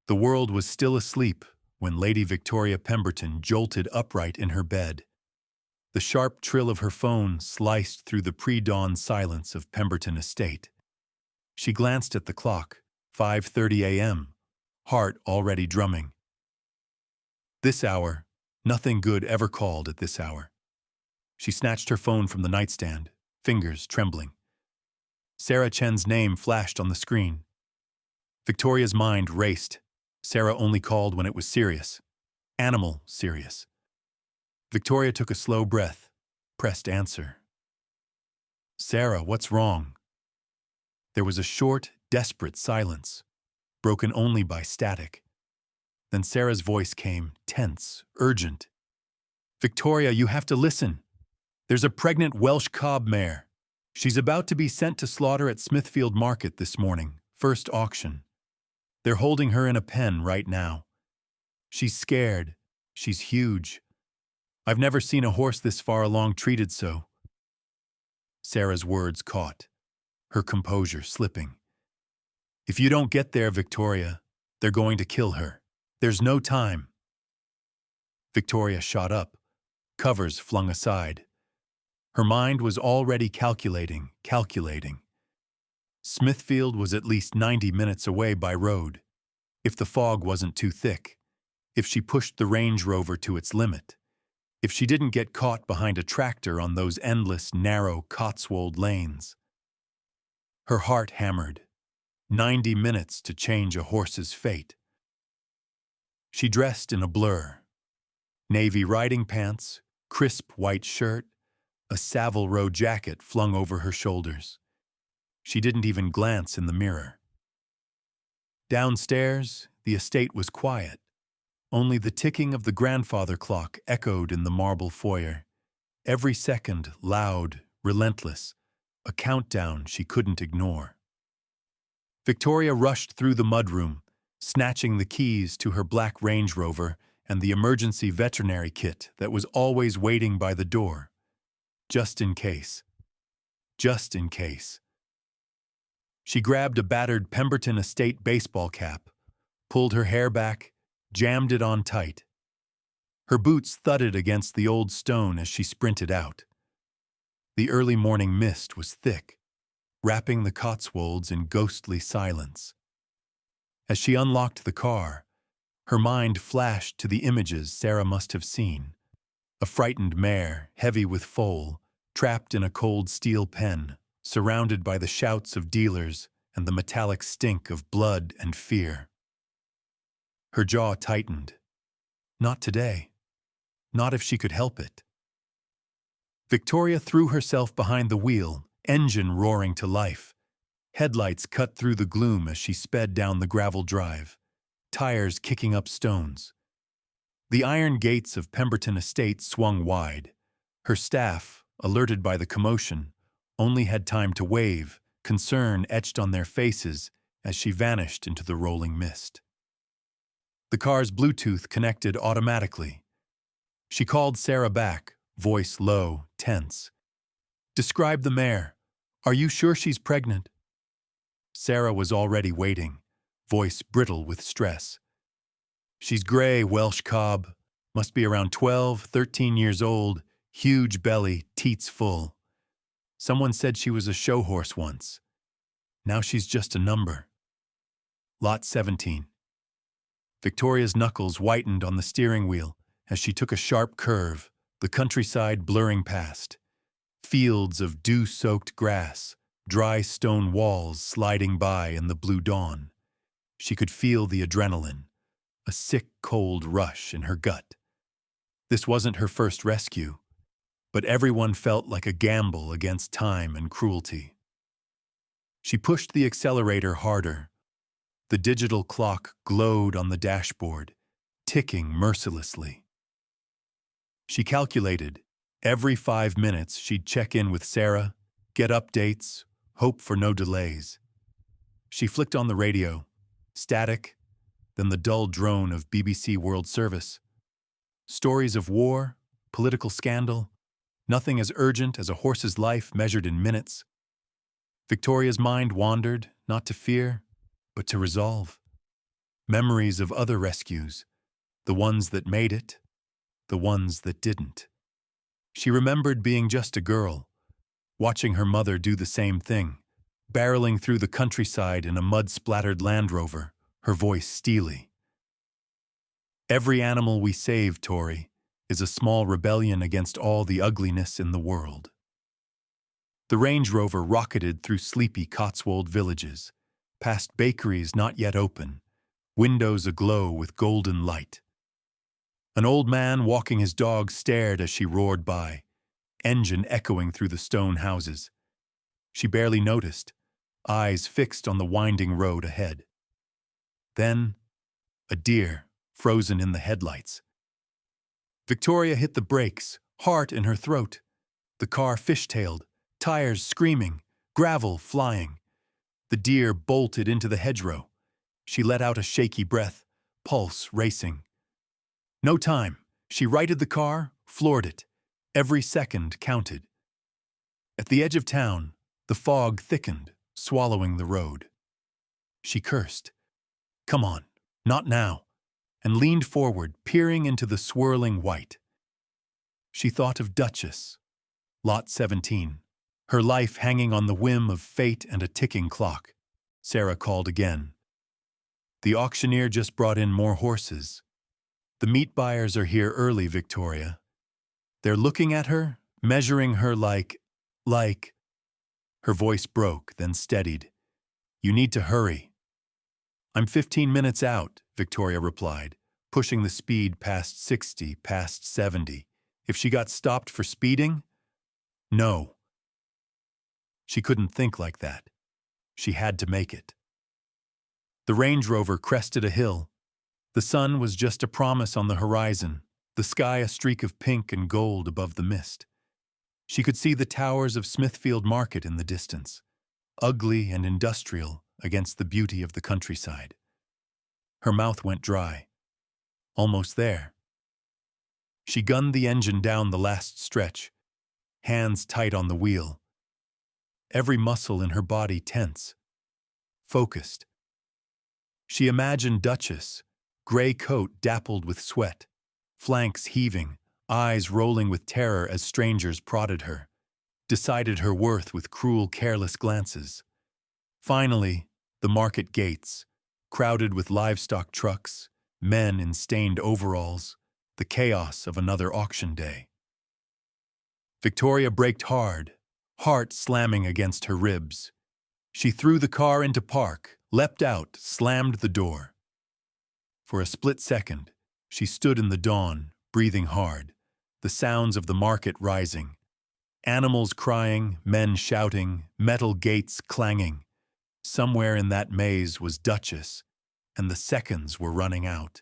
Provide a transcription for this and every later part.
The world was still asleep when Lady Victoria Pemberton jolted upright in her bed. The sharp trill of her phone sliced through the pre-dawn silence of Pemberton Estate. She glanced at the clock, 5:30 a.m., heart already drumming. This hour, nothing good ever called at this hour. She snatched her phone from the nightstand, fingers trembling. Sarah Chen's name flashed on the screen. Victoria's mind raced. Sarah only called when it was serious. Animal serious. Victoria took a slow breath, pressed answer. "Sarah, what's wrong?" There was a short, desperate silence, broken only by static. Then Sarah's voice came, tense, urgent. "Victoria, you have to listen. There's a pregnant Welsh Cob mare. She's about to be sent to slaughter at Smithfield Market this morning, first auction. They're holding her in a pen right now. She's scared. She's huge. I've never seen a horse this far along treated so." Sarah's words caught, her composure slipping. "If you don't get there, Victoria, they're going to kill her. There's no time." Victoria shot up, covers flung aside. Her mind was already calculating. Smithfield was at least 90 minutes away by road, if the fog wasn't too thick, if she pushed the Range Rover to its limit, if she didn't get caught behind a tractor on those endless, narrow Cotswold lanes. Her heart hammered. 90 minutes to change a horse's fate. She dressed in a blur. Navy riding pants, crisp white shirt, a Savile Row jacket flung over her shoulders. She didn't even glance in the mirror. Downstairs, the estate was quiet. Only the ticking of the grandfather clock echoed in the marble foyer. Every second loud, relentless, a countdown she couldn't ignore. Victoria rushed through the mudroom, snatching the keys to her black Range Rover and the emergency veterinary kit that was always waiting by the door. Just in case. Just in case. She grabbed a battered Pemberton Estate baseball cap, pulled her hair back, jammed it on tight. Her boots thudded against the old stone as she sprinted out. The early morning mist was thick, wrapping the Cotswolds in ghostly silence. As she unlocked the car, her mind flashed to the images Sarah must have seen. A frightened mare, heavy with foal, trapped in a cold steel pen, surrounded by the shouts of dealers and the metallic stink of blood and fear. Her jaw tightened. Not today. Not if she could help it. Victoria threw herself behind the wheel, engine roaring to life. Headlights cut through the gloom as she sped down the gravel drive, tires kicking up stones. The iron gates of Pemberton Estate swung wide. Her staff, alerted by the commotion, only had time to wave, concern etched on their faces as she vanished into the rolling mist. The car's Bluetooth connected automatically. She called Sarah back, voice low, tense. "Describe the mare. Are you sure she's pregnant?" Sarah was already waiting, voice brittle with stress. "She's gray, Welsh Cob. Must be around 12, 13 years old, huge belly, teats full. Someone said she was a show horse once. Now she's just a number. Lot 17. Victoria's knuckles whitened on the steering wheel as she took a sharp curve, the countryside blurring past. Fields of dew-soaked grass, dry stone walls sliding by in the blue dawn. She could feel the adrenaline, a sick, cold rush in her gut. This wasn't her first rescue, but everyone felt like a gamble against time and cruelty. She pushed the accelerator harder. The digital clock glowed on the dashboard, ticking mercilessly. She calculated, every 5 minutes she'd check in with Sarah, get updates, hope for no delays. She flicked on the radio, static, then the dull drone of BBC World Service. Stories of war, political scandal, nothing as urgent as a horse's life measured in minutes. Victoria's mind wandered, not to fear, but to resolve. Memories of other rescues, the ones that made it, the ones that didn't. She remembered being just a girl, watching her mother do the same thing, barreling through the countryside in a mud-splattered Land Rover, her voice steely. Every animal we save, Tori, is a small rebellion against all the ugliness in the world. The Range Rover rocketed through sleepy Cotswold villages, past bakeries not yet open, windows aglow with golden light. An old man walking his dog stared as she roared by, engine echoing through the stone houses. She barely noticed, eyes fixed on the winding road ahead. Then, a deer, frozen in the headlights. Victoria hit the brakes, heart in her throat. The car fishtailed, tires screaming, gravel flying. The deer bolted into the hedgerow. She let out a shaky breath, pulse racing. No time. She righted the car, floored it. Every second counted. At the edge of town, the fog thickened, swallowing the road. She cursed. Come on, not now, and leaned forward, peering into the swirling white. She thought of Duchess, Lot 17, her life hanging on the whim of fate and a ticking clock. Sarah called again. The auctioneer just brought in more horses. The meat buyers are here early, Victoria. They're looking at her, measuring her like... Her voice broke, then steadied. You need to hurry. I'm 15 minutes out, Victoria replied, pushing the speed past 60, past 70. If she got stopped for speeding? No. She couldn't think like that. She had to make it. The Range Rover crested a hill. The sun was just a promise on the horizon, the sky a streak of pink and gold above the mist. She could see the towers of Smithfield Market in the distance, ugly and industrial against the beauty of the countryside. Her mouth went dry. Almost there. She gunned the engine down the last stretch, hands tight on the wheel. Every muscle in her body tense, focused. She imagined Duchess, gray coat dappled with sweat, flanks heaving, eyes rolling with terror as strangers prodded her, decided her worth with cruel, careless glances. Finally, the market gates, crowded with livestock trucks, men in stained overalls, the chaos of another auction day. Victoria braked hard, heart slamming against her ribs. She threw the car into park, leapt out, slammed the door. For a split second, she stood in the dawn, breathing hard, the sounds of the market rising. Animals crying, men shouting, metal gates clanging. Somewhere in that maze was Duchess, and the seconds were running out.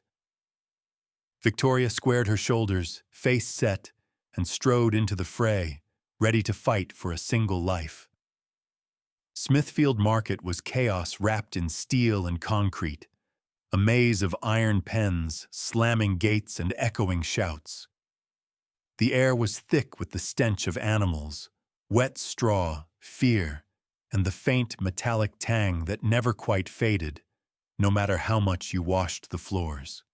Victoria squared her shoulders, face set, and strode into the fray, ready to fight for a single life. Smithfield Market was chaos wrapped in steel and concrete, a maze of iron pens, slamming gates and echoing shouts. The air was thick with the stench of animals, wet straw, fear, and the faint metallic tang that never quite faded, no matter how much you washed the floors.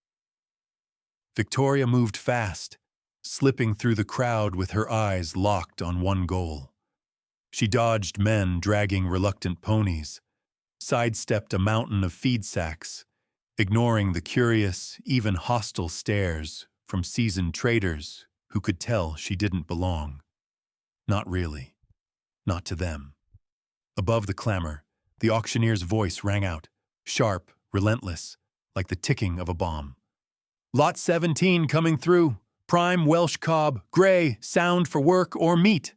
Victoria moved fast, slipping through the crowd with her eyes locked on one goal. She dodged men dragging reluctant ponies, sidestepped a mountain of feed sacks, ignoring the curious, even hostile stares from seasoned traders who could tell she didn't belong. Not really. Not to them. Above the clamor, the auctioneer's voice rang out, sharp, relentless, like the ticking of a bomb. Lot 17 coming through. Prime Welsh Cob, grey, sound for work or meat.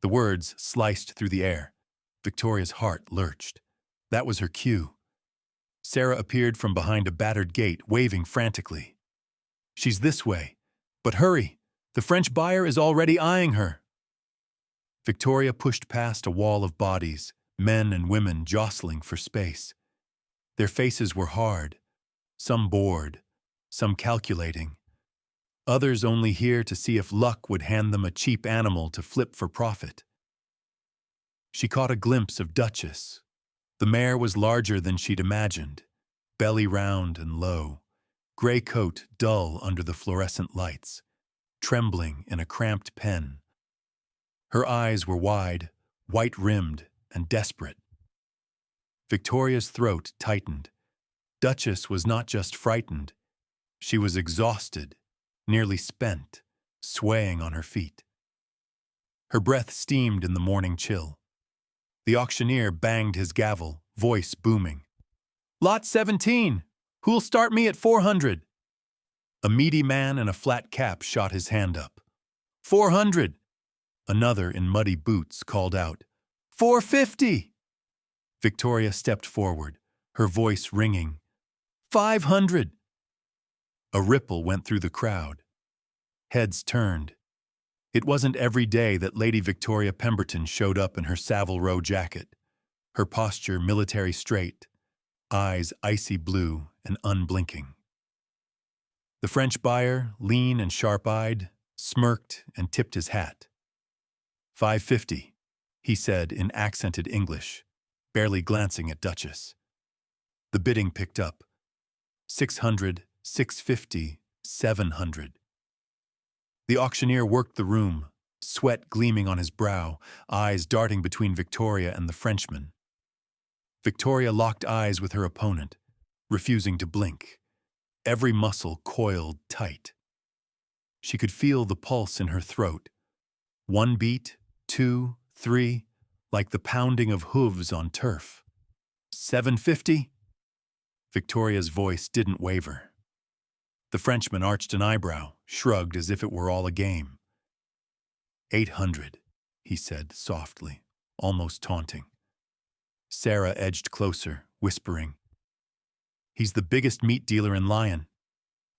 The words sliced through the air. Victoria's heart lurched. That was her cue. Sarah appeared from behind a battered gate, waving frantically. She's this way. But hurry, the French buyer is already eyeing her. Victoria pushed past a wall of bodies, men and women jostling for space. Their faces were hard, some bored, some calculating. Others only here to see if luck would hand them a cheap animal to flip for profit. She caught a glimpse of Duchess. The mare was larger than she'd imagined, belly round and low, gray coat dull under the fluorescent lights, trembling in a cramped pen. Her eyes were wide, white-rimmed, and desperate. Victoria's throat tightened. Duchess was not just frightened. She was exhausted, nearly spent, swaying on her feet. Her breath steamed in the morning chill. The auctioneer banged his gavel, voice booming. "Lot 17! Who'll start me at 400? A meaty man in a flat cap shot his hand up. 400! Another in muddy boots called out, 450! Victoria stepped forward, her voice ringing. 500! A ripple went through the crowd. Heads turned. It wasn't every day that Lady Victoria Pemberton showed up in her Savile Row jacket, her posture military straight, eyes icy blue and unblinking. The French buyer, lean and sharp-eyed, smirked and tipped his hat. 550, he said in accented English, barely glancing at Duchess. The bidding picked up. 600, 650, 700. The auctioneer worked the room, sweat gleaming on his brow, eyes darting between Victoria and the Frenchman. Victoria locked eyes with her opponent, refusing to blink, every muscle coiled tight. She could feel the pulse in her throat. 1 beat, 2, 3, like the pounding of hooves on turf. 750? Victoria's voice didn't waver. The Frenchman arched an eyebrow, shrugged as if it were all a game. 800, he said softly, almost taunting. Sarah edged closer, whispering, "He's the biggest meat dealer in Lyon.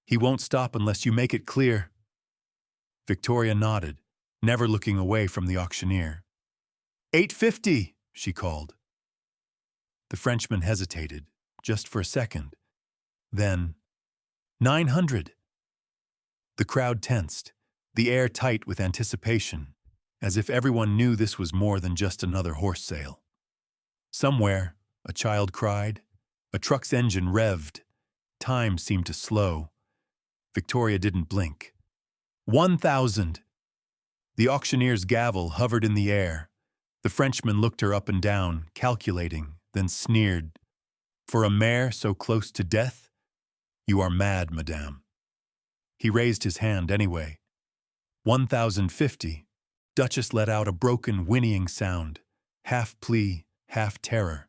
He won't stop unless you make it clear." Victoria nodded, never looking away from the auctioneer. 850, she called. The Frenchman hesitated, just for a second. Then, 900. The crowd tensed, the air tight with anticipation, as if everyone knew this was more than just another horse sale. Somewhere, a child cried, a truck's engine revved, time seemed to slow. Victoria didn't blink. 1,000! The auctioneer's gavel hovered in the air. The Frenchman looked her up and down, calculating, then sneered. "For a mare so close to death? You are mad, madame." He raised his hand anyway. 1,050. Duchess let out a broken, whinnying sound, half plea, half terror.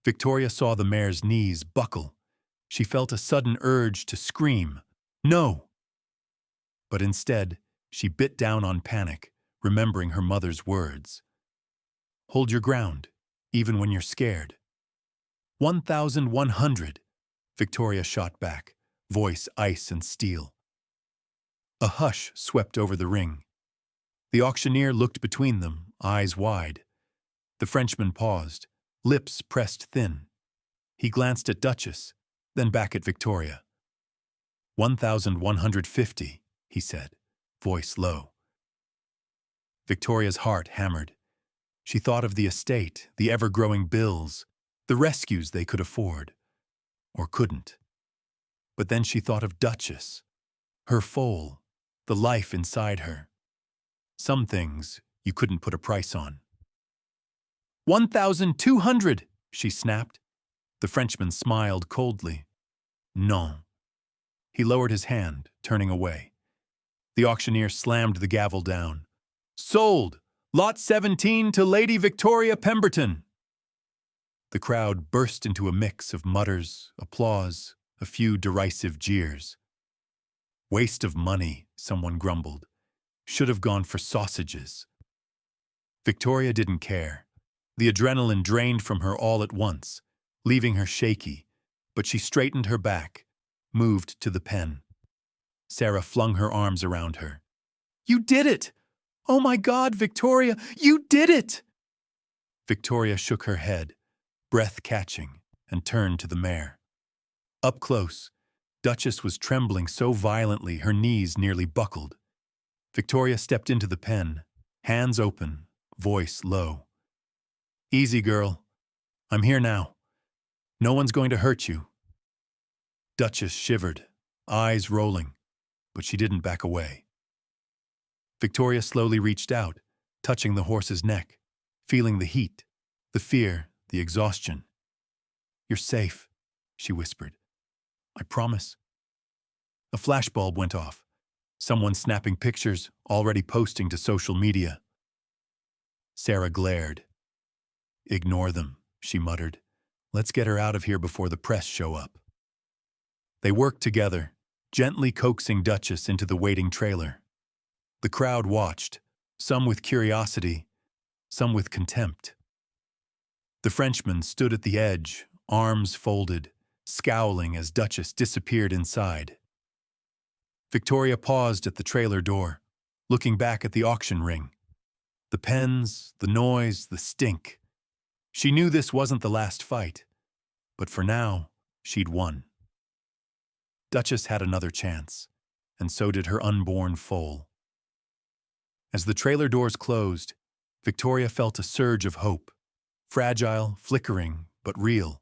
Victoria saw the mare's knees buckle. She felt a sudden urge to scream, "No!" But instead, she bit down on panic, remembering her mother's words. "Hold your ground, even when you're scared." 1,100, Victoria shot back, voice ice and steel. A hush swept over the ring. The auctioneer looked between them, eyes wide. The Frenchman paused, lips pressed thin. He glanced at Duchess, then back at Victoria. 1,150, he said, voice low. Victoria's heart hammered. She thought of the estate, the ever-growing bills, the rescues they could afford, or couldn't. But then she thought of Duchess, her foal, the life inside her. Some things you couldn't put a price on. 1,200, she snapped. The Frenchman smiled coldly. Non. He lowered his hand, turning away. The auctioneer slammed the gavel down. Sold! Lot 17 to Lady Victoria Pemberton! The crowd burst into a mix of mutters, applause, a few derisive jeers. Waste of money, someone grumbled. Should have gone for sausages. Victoria didn't care. The adrenaline drained from her all at once, leaving her shaky, but she straightened her back, moved to the pen. Sarah flung her arms around her. "You did it! Oh my God, Victoria, you did it!" Victoria shook her head, breath catching, and turned to the mare. Up close, Duchess was trembling so violently her knees nearly buckled. Victoria stepped into the pen, hands open, voice low. "Easy, girl. I'm here now. No one's going to hurt you. Duchess shivered, eyes rolling, but she didn't back away. Victoria slowly reached out, touching the horse's neck, feeling the heat, the fear, the exhaustion. "You're safe," she whispered. "I promise." A flashbulb went off. Someone snapping pictures, already posting to social media. Sarah glared. "Ignore them," she muttered. "Let's get her out of here before the press show up." They worked together, gently coaxing Duchess into the waiting trailer. The crowd watched, some with curiosity, some with contempt. The Frenchman stood at the edge, arms folded, scowling as Duchess disappeared inside. Victoria paused at the trailer door, looking back at the auction ring. The pens, the noise, the stink. She knew this wasn't the last fight, but for now, she'd won. Duchess had another chance, and so did her unborn foal. As the trailer doors closed, Victoria felt a surge of hope, fragile, flickering, but real.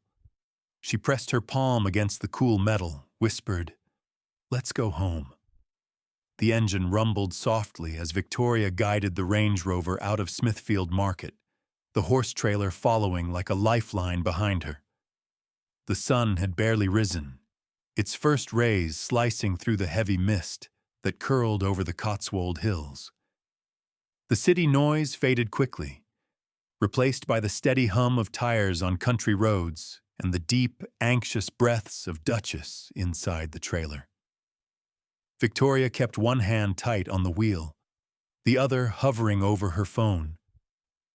She pressed her palm against the cool metal, whispered, "Let's go home." The engine rumbled softly as Victoria guided the Range Rover out of Smithfield Market, the horse trailer following like a lifeline behind her. The sun had barely risen, its first rays slicing through the heavy mist that curled over the Cotswold hills. The city noise faded quickly, replaced by the steady hum of tires on country roads and the deep, anxious breaths of Duchess inside the trailer. Victoria kept one hand tight on the wheel, the other hovering over her phone,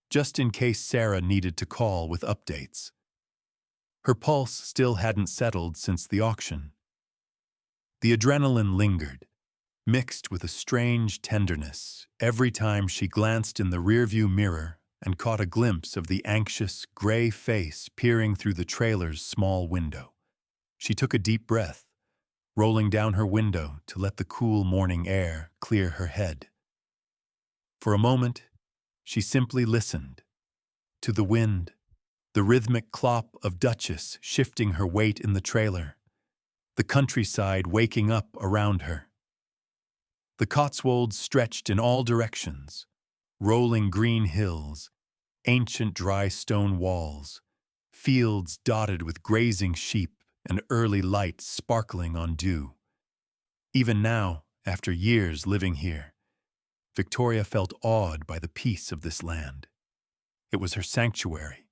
just in case Sarah needed to call with updates. Her pulse still hadn't settled since the auction. The adrenaline lingered, mixed with a strange tenderness every time she glanced in the rearview mirror and caught a glimpse of the anxious, gray face peering through the trailer's small window. She took a deep breath, rolling down her window to let the cool morning air clear her head. For a moment, she simply listened to the wind, the rhythmic clop of Duchess shifting her weight in the trailer, the countryside waking up around her. The Cotswolds stretched in all directions, rolling green hills, ancient dry stone walls, fields dotted with grazing sheep and early light sparkling on dew. Even now, after years living here, Victoria felt awed by the peace of this land. It was her sanctuary,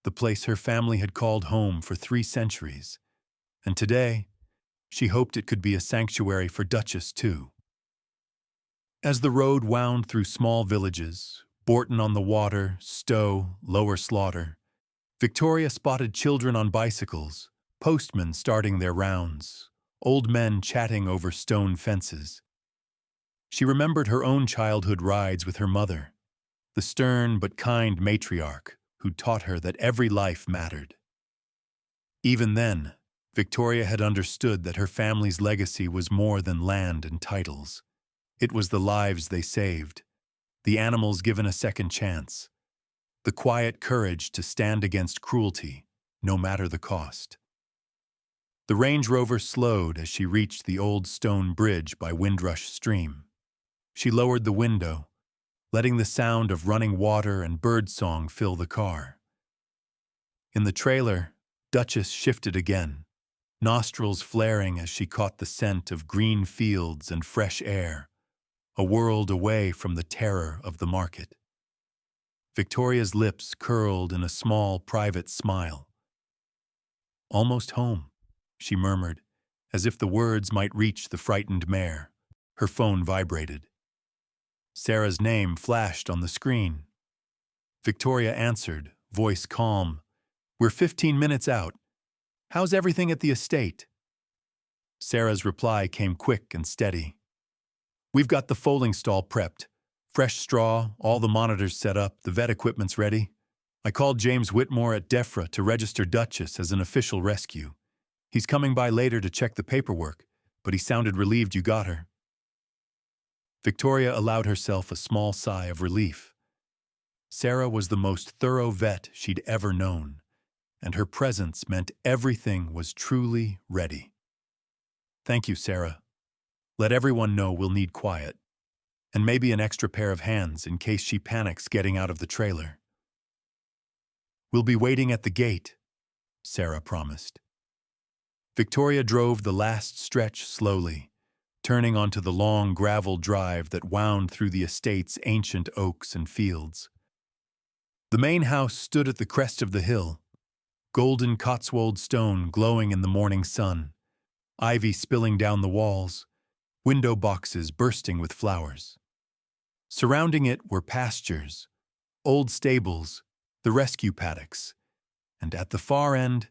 the place her family had called home for 3 centuries, and today, she hoped it could be a sanctuary for Duchess too. As the road wound through small villages, Bourton on the Water, Stowe, Lower Slaughter, Victoria spotted children on bicycles, postmen starting their rounds, old men chatting over stone fences. She remembered her own childhood rides with her mother, the stern but kind matriarch who'd taught her that every life mattered. Even then, Victoria had understood that her family's legacy was more than land and titles. It was the lives they saved, the animals given a second chance, the quiet courage to stand against cruelty, no matter the cost. The Range Rover slowed as she reached the old stone bridge by Windrush Stream. She lowered the window, letting the sound of running water and birdsong fill the car. In the trailer, Duchess shifted again, nostrils flaring as she caught the scent of green fields and fresh air, a world away from the terror of the market. Victoria's lips curled in a small, private smile. "Almost home," she murmured, as if the words might reach the frightened mare. Her phone vibrated. Sarah's name flashed on the screen. Victoria answered, voice calm. "We're 15 minutes out. How's everything at the estate?" Sarah's reply came quick and steady. "We've got the foaling stall prepped. Fresh straw, all the monitors set up, the vet equipment's ready. I called James Whitmore at DEFRA to register Duchess as an official rescue. He's coming by later to check the paperwork, but he sounded relieved you got her." Victoria allowed herself a small sigh of relief. Sarah was the most thorough vet she'd ever known, and her presence meant everything was truly ready. "Thank you, Sarah. Let everyone know we'll need quiet, and maybe an extra pair of hands in case she panics getting out of the trailer." "We'll be waiting at the gate," Sarah promised. Victoria drove the last stretch slowly, turning onto the long gravel drive that wound through the estate's ancient oaks and fields. The main house stood at the crest of the hill, golden Cotswold stone glowing in the morning sun, ivy spilling down the walls, window boxes bursting with flowers. Surrounding it were pastures, old stables, the rescue paddocks, and at the far end,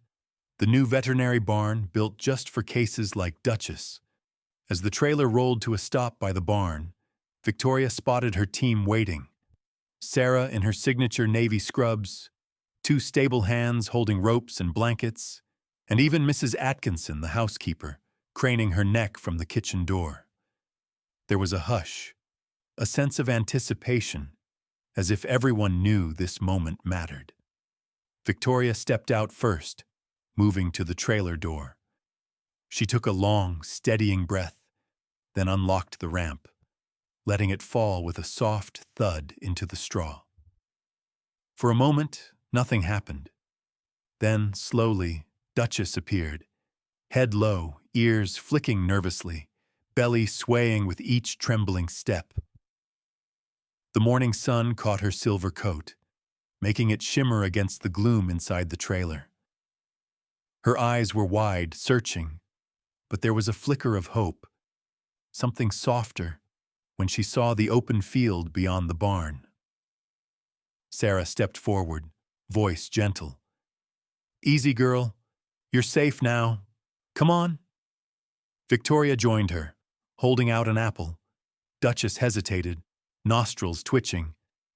the new veterinary barn built just for cases like Duchess. As the trailer rolled to a stop by the barn, Victoria spotted her team waiting. Sarah in her signature navy scrubs, two stable hands holding ropes and blankets, and even Mrs. Atkinson, the housekeeper, craning her neck from the kitchen door. There was a hush, a sense of anticipation, as if everyone knew this moment mattered. Victoria stepped out first, moving to the trailer door. She took a long, steadying breath, then unlocked the ramp, letting it fall with a soft thud into the straw. For a moment, nothing happened. Then, slowly, Duchess appeared, head low, ears flicking nervously, belly swaying with each trembling step. The morning sun caught her silver coat, making it shimmer against the gloom inside the trailer. Her eyes were wide, searching, but there was a flicker of hope, something softer, when she saw the open field beyond the barn. Sarah stepped forward, voice gentle. "Easy, girl. You're safe now. Come on." Victoria joined her, holding out an apple. Duchess hesitated, nostrils twitching,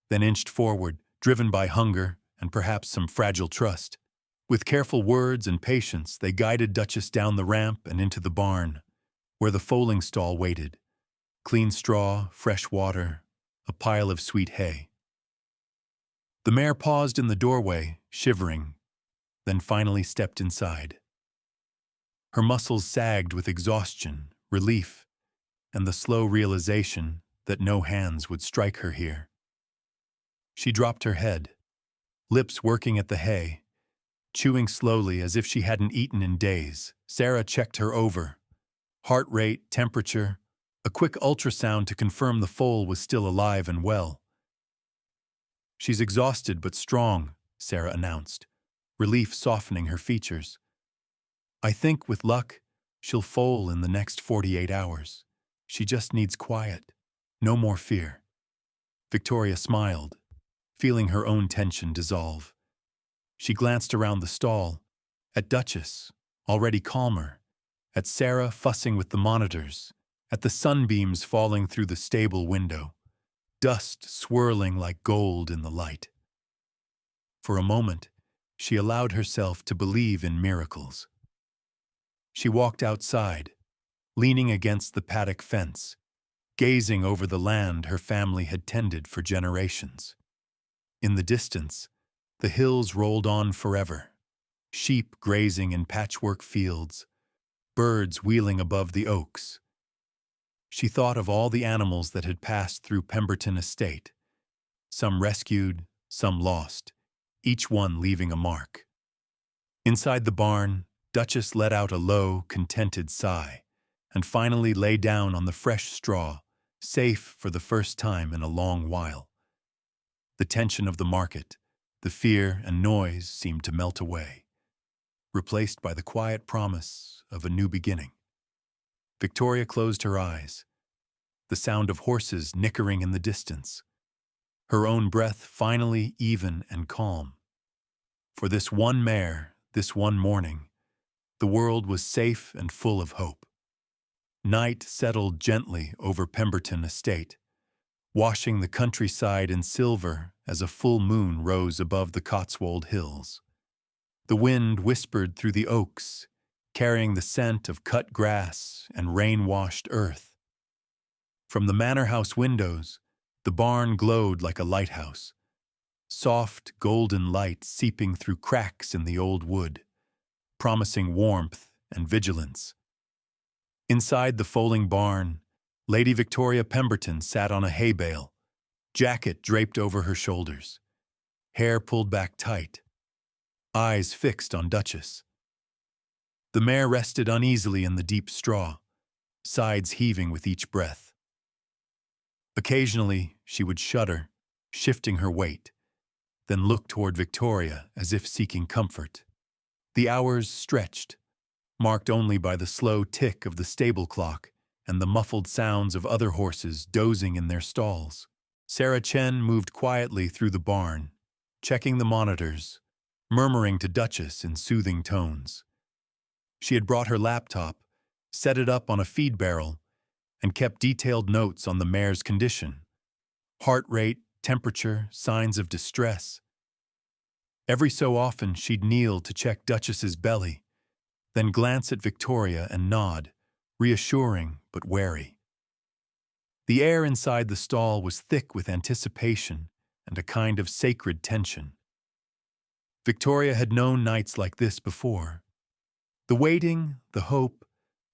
then inched forward, driven by hunger and perhaps some fragile trust. With careful words and patience, they guided Duchess down the ramp and into the barn, where the foaling stall waited. Clean straw, fresh water, a pile of sweet hay. The mare paused in the doorway, shivering, then finally stepped inside. Her muscles sagged with exhaustion, relief, and the slow realization that no hands would strike her here. She dropped her head, lips working at the hay, chewing slowly as if she hadn't eaten in days. Sarah checked her over. Heart rate, temperature, a quick ultrasound to confirm the foal was still alive and well. "She's exhausted but strong," Sarah announced, relief softening her features. "I think, with luck, she'll foal in the next 48 hours. She just needs quiet. No more fear." Victoria smiled, feeling her own tension dissolve. She glanced around the stall, at Duchess, already calmer, at Sarah fussing with the monitors, at the sunbeams falling through the stable window, dust swirling like gold in the light. For a moment, she allowed herself to believe in miracles. She walked outside, leaning against the paddock fence, gazing over the land her family had tended for generations. In the distance, the hills rolled on forever, sheep grazing in patchwork fields, birds wheeling above the oaks. She thought of all the animals that had passed through Pemberton Estate, some rescued, some lost, each one leaving a mark. Inside the barn, Duchess let out a low, contented sigh, and finally lay down on the fresh straw, safe for the first time in a long while. The tension of the market, the fear and noise seemed to melt away, replaced by the quiet promise of a new beginning. Victoria closed her eyes, the sound of horses nickering in the distance, her own breath finally even and calm. For this one mare, this one morning, the world was safe and full of hope. Night settled gently over Pemberton Estate, washing the countryside in silver as a full moon rose above the Cotswold hills. The wind whispered through the oaks, carrying the scent of cut grass and rain-washed earth. From the manor house windows, the barn glowed like a lighthouse, soft, golden light seeping through cracks in the old wood, promising warmth and vigilance. Inside the foaling barn, Lady Victoria Pemberton sat on a hay bale, jacket draped over her shoulders, hair pulled back tight, eyes fixed on Duchess. The mare rested uneasily in the deep straw, sides heaving with each breath. Occasionally, she would shudder, shifting her weight, then look toward Victoria as if seeking comfort. The hours stretched, marked only by the slow tick of the stable clock and the muffled sounds of other horses dozing in their stalls. Sarah Chen moved quietly through the barn, checking the monitors, murmuring to Duchess in soothing tones. She had brought her laptop, set it up on a feed barrel, and kept detailed notes on the mare's condition: heart rate, temperature, signs of distress. Every so often she'd kneel to check Duchess's belly, then glance at Victoria and nod, reassuring but wary. The air inside the stall was thick with anticipation and a kind of sacred tension. Victoria had known nights like this before. The waiting, the hope,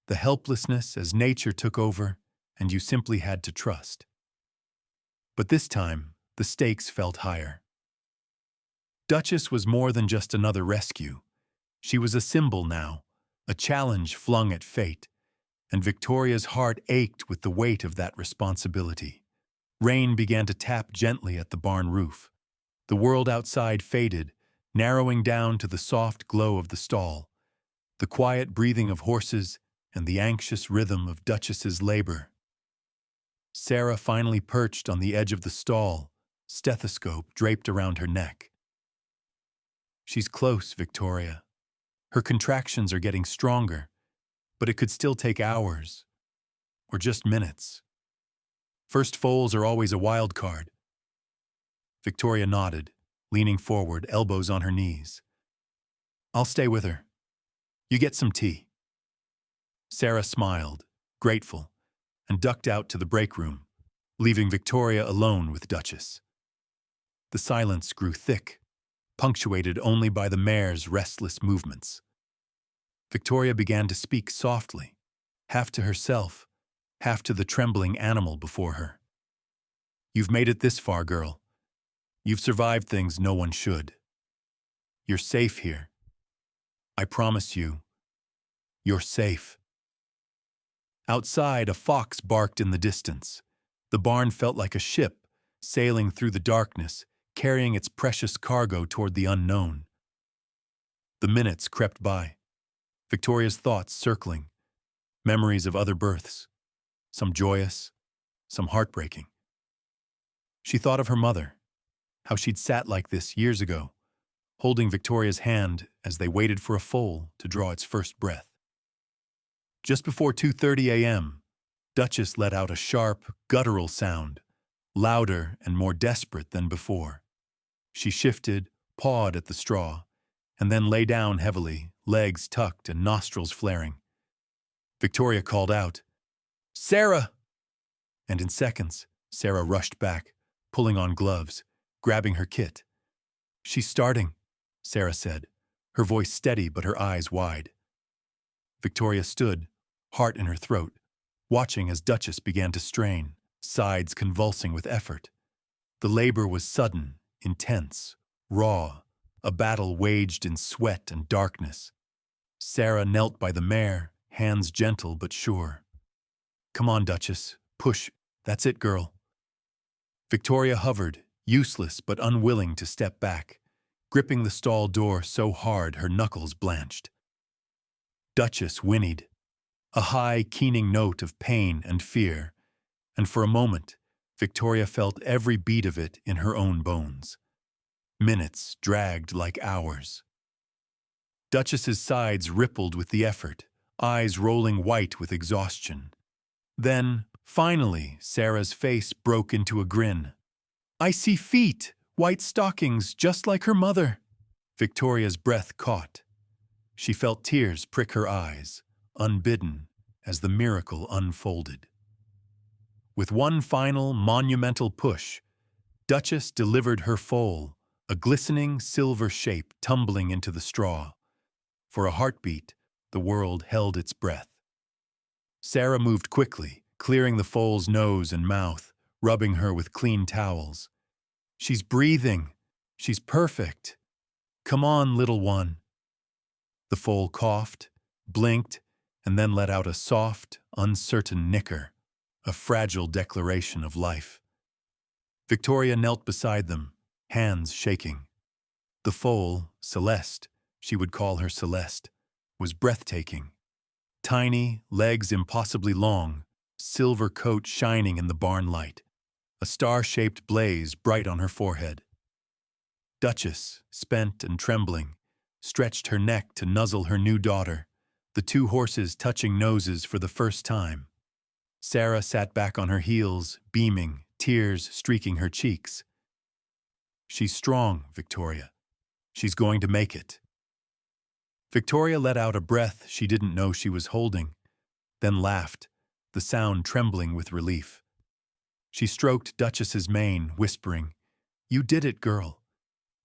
the helplessness as nature took over, and you simply had to trust. But this time, the stakes felt higher. Duchess was more than just another rescue. She was a symbol now, a challenge flung at fate, and Victoria's heart ached with the weight of that responsibility. Rain began to tap gently at the barn roof. The world outside faded, narrowing down to the soft glow of the stall, the quiet breathing of horses, and the anxious rhythm of Duchess's labor. Sarah finally perched on the edge of the stall, stethoscope draped around her neck. "She's close, Victoria. Her contractions are getting stronger, but it could still take hours, or just minutes. First foals are always a wild card." Victoria nodded, leaning forward, elbows on her knees. "I'll stay with her. You get some tea." Sarah smiled, grateful, and ducked out to the break room, leaving Victoria alone with Duchess. The silence grew thick, punctuated only by the mare's restless movements. Victoria began to speak softly, half to herself, half to the trembling animal before her. "You've made it this far, girl. You've survived things no one should. You're safe here. I promise you, you're safe." Outside, a fox barked in the distance. The barn felt like a ship, sailing through the darkness, carrying its precious cargo toward the unknown. The minutes crept by, Victoria's thoughts circling, memories of other births, some joyous, some heartbreaking. She thought of her mother, how she'd sat like this years ago, holding Victoria's hand as they waited for a foal to draw its first breath. Just before 2:30 a.m., Duchess let out a sharp, guttural sound, louder and more desperate than before. She shifted, pawed at the straw, and then lay down heavily, legs tucked and nostrils flaring. Victoria called out, "Sarah!" And in seconds, Sarah rushed back, pulling on gloves, grabbing her kit. "She's starting," Sarah said, her voice steady but her eyes wide. Victoria stood, heart in her throat, watching as Duchess began to strain, sides convulsing with effort. The labor was sudden, intense, raw, a battle waged in sweat and darkness. Sarah knelt by the mare, hands gentle but sure. "Come on, Duchess, push, that's it, girl." Victoria hovered, useless but unwilling to step back, gripping the stall door so hard her knuckles blanched. Duchess whinnied, a high, keening note of pain and fear, and for a moment, Victoria felt every beat of it in her own bones. Minutes dragged like hours. Duchess's sides rippled with the effort, eyes rolling white with exhaustion. Then, finally, Sarah's face broke into a grin. "I see feet, white stockings, just like her mother." Victoria's breath caught. She felt tears prick her eyes, unbidden, as the miracle unfolded. With one final, monumental push, Duchess delivered her foal, a glistening silver shape tumbling into the straw. For a heartbeat, the world held its breath. Sarah moved quickly, clearing the foal's nose and mouth, rubbing her with clean towels. "She's breathing. She's perfect. Come on, little one." The foal coughed, blinked, and then let out a soft, uncertain nicker, a fragile declaration of life. Victoria knelt beside them, hands shaking. The foal, Celeste, she would call her Celeste, was breathtaking. Tiny, legs impossibly long, silver coat shining in the barn light, a star-shaped blaze bright on her forehead. Duchess, spent and trembling, stretched her neck to nuzzle her new daughter, the two horses touching noses for the first time. Sarah sat back on her heels, beaming, tears streaking her cheeks. "She's strong, Victoria. She's going to make it." Victoria let out a breath she didn't know she was holding, then laughed, the sound trembling with relief. She stroked Duchess's mane, whispering, "You did it, girl.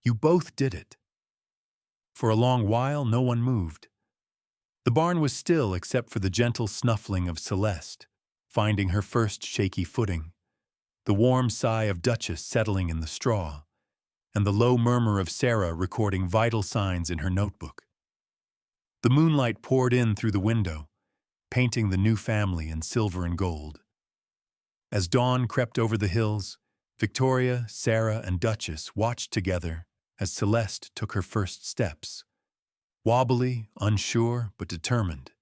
You both did it." For a long while, no one moved. The barn was still except for the gentle snuffling of Celeste, finding her first shaky footing, the warm sigh of Duchess settling in the straw, and the low murmur of Sarah recording vital signs in her notebook. The moonlight poured in through the window, painting the new family in silver and gold. As dawn crept over the hills, Victoria, Sarah, and Duchess watched together as Celeste took her first steps, wobbly, unsure, but determined.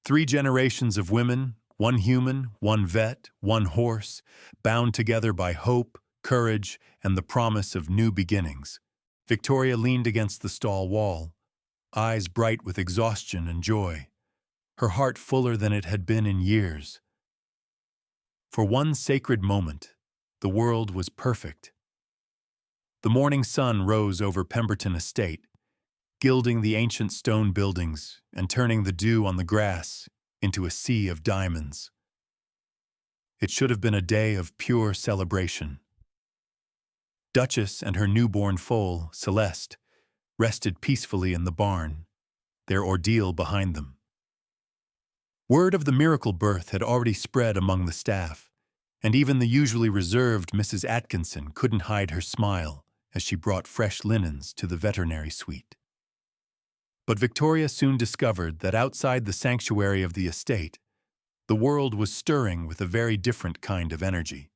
3 generations of women, one human, one vet, one horse, bound together by hope, courage, and the promise of new beginnings. Victoria leaned against the stall wall, eyes bright with exhaustion and joy, her heart fuller than it had been in years. For one sacred moment, the world was perfect. The morning sun rose over Pemberton Estate, gilding the ancient stone buildings and turning the dew on the grass into a sea of diamonds. It should have been a day of pure celebration. Duchess and her newborn foal, Celeste, rested peacefully in the barn, their ordeal behind them. Word of the miracle birth had already spread among the staff, and even the usually reserved Mrs. Atkinson couldn't hide her smile as she brought fresh linens to the veterinary suite. But Victoria soon discovered that outside the sanctuary of the estate, the world was stirring with a very different kind of energy.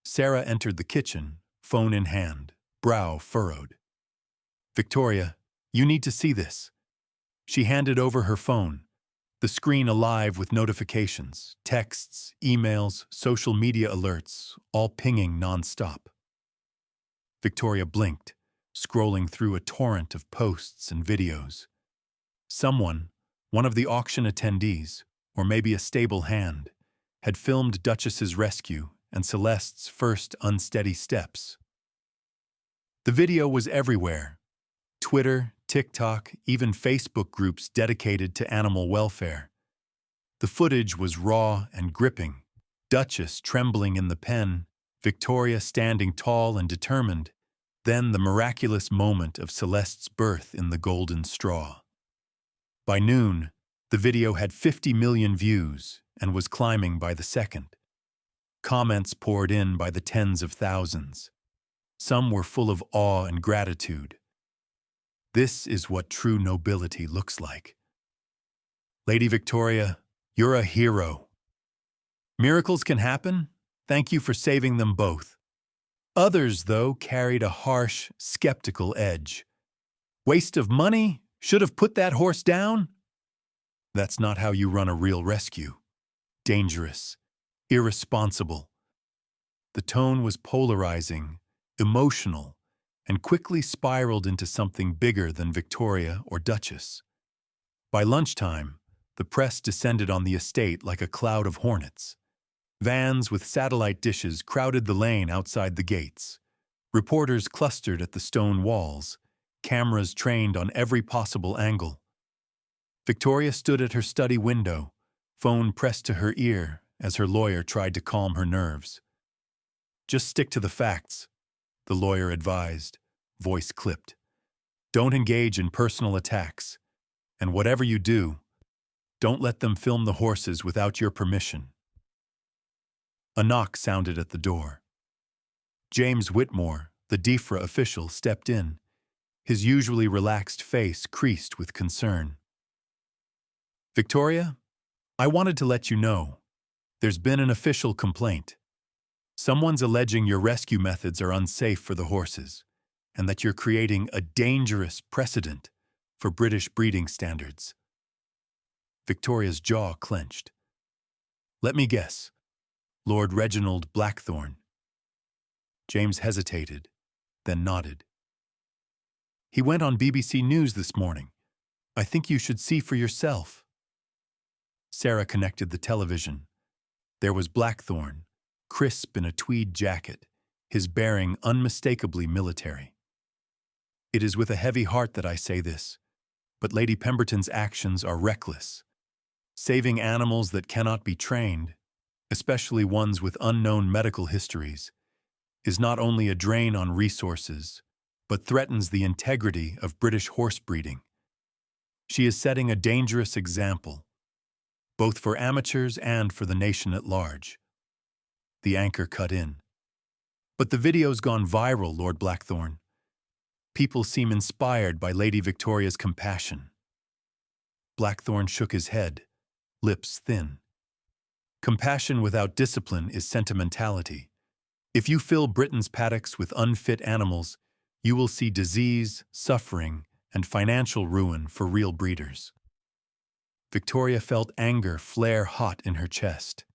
Sarah entered the kitchen, phone in hand, brow furrowed. "Victoria, you need to see this." She handed over her phone, the screen alive with notifications, texts, emails, social media alerts, all pinging nonstop. Victoria blinked, scrolling through a torrent of posts and videos. Someone, one of the auction attendees, or maybe a stable hand, had filmed Duchess's rescue and Celeste's first unsteady steps. The video was everywhere. Twitter, TikTok, even Facebook groups dedicated to animal welfare. The footage was raw and gripping, Duchess trembling in the pen, Victoria standing tall and determined, then the miraculous moment of Celeste's birth in the golden straw. By noon, the video had 50 million views and was climbing by the second. Comments poured in by the tens of thousands. Some were full of awe and gratitude. "This is what true nobility looks like. Lady Victoria, you're a hero. Miracles can happen. Thank you for saving them both." Others, though, carried a harsh, skeptical edge. "Waste of money? Should have put that horse down?" That's not how you run a real rescue. Dangerous, irresponsible. The tone was polarizing, emotional, and quickly spiraled into something bigger than Victoria or Duchess. By lunchtime, the press descended on the estate like a cloud of hornets. Vans with satellite dishes crowded the lane outside the gates. Reporters clustered at the stone walls, cameras trained on every possible angle. Victoria stood at her study window, phone pressed to her ear as her lawyer tried to calm her nerves. "Just stick to the facts," the lawyer advised, voice clipped. Don't engage in personal attacks, and whatever you do, don't let them film the horses without your permission. A knock sounded at the door. James Whitmore, the DEFRA official, stepped in, his usually relaxed face creased with concern. Victoria, I wanted to let you know, there's been an official complaint. Someone's alleging your rescue methods are unsafe for the horses, and that you're creating a dangerous precedent for British breeding standards. Victoria's jaw clenched. Let me guess, Lord Reginald Blackthorne. James hesitated, then nodded. He went on BBC News this morning. I think you should see for yourself. Sarah connected the television. There was Blackthorne, crisp in a tweed jacket, his bearing unmistakably military. It is with a heavy heart that I say this, but Lady Pemberton's actions are reckless. Saving animals that cannot be trained, especially ones with unknown medical histories, is not only a drain on resources, but threatens the integrity of British horse breeding. She is setting a dangerous example, both for amateurs and for the nation at large. The anchor cut in. But the video's gone viral, Lord Blackthorne. People seem inspired by Lady Victoria's compassion. Blackthorne shook his head, lips thin. Compassion without discipline is sentimentality. If you fill Britain's paddocks with unfit animals, you will see disease, suffering, and financial ruin for real breeders. Victoria felt anger flare hot in her chest.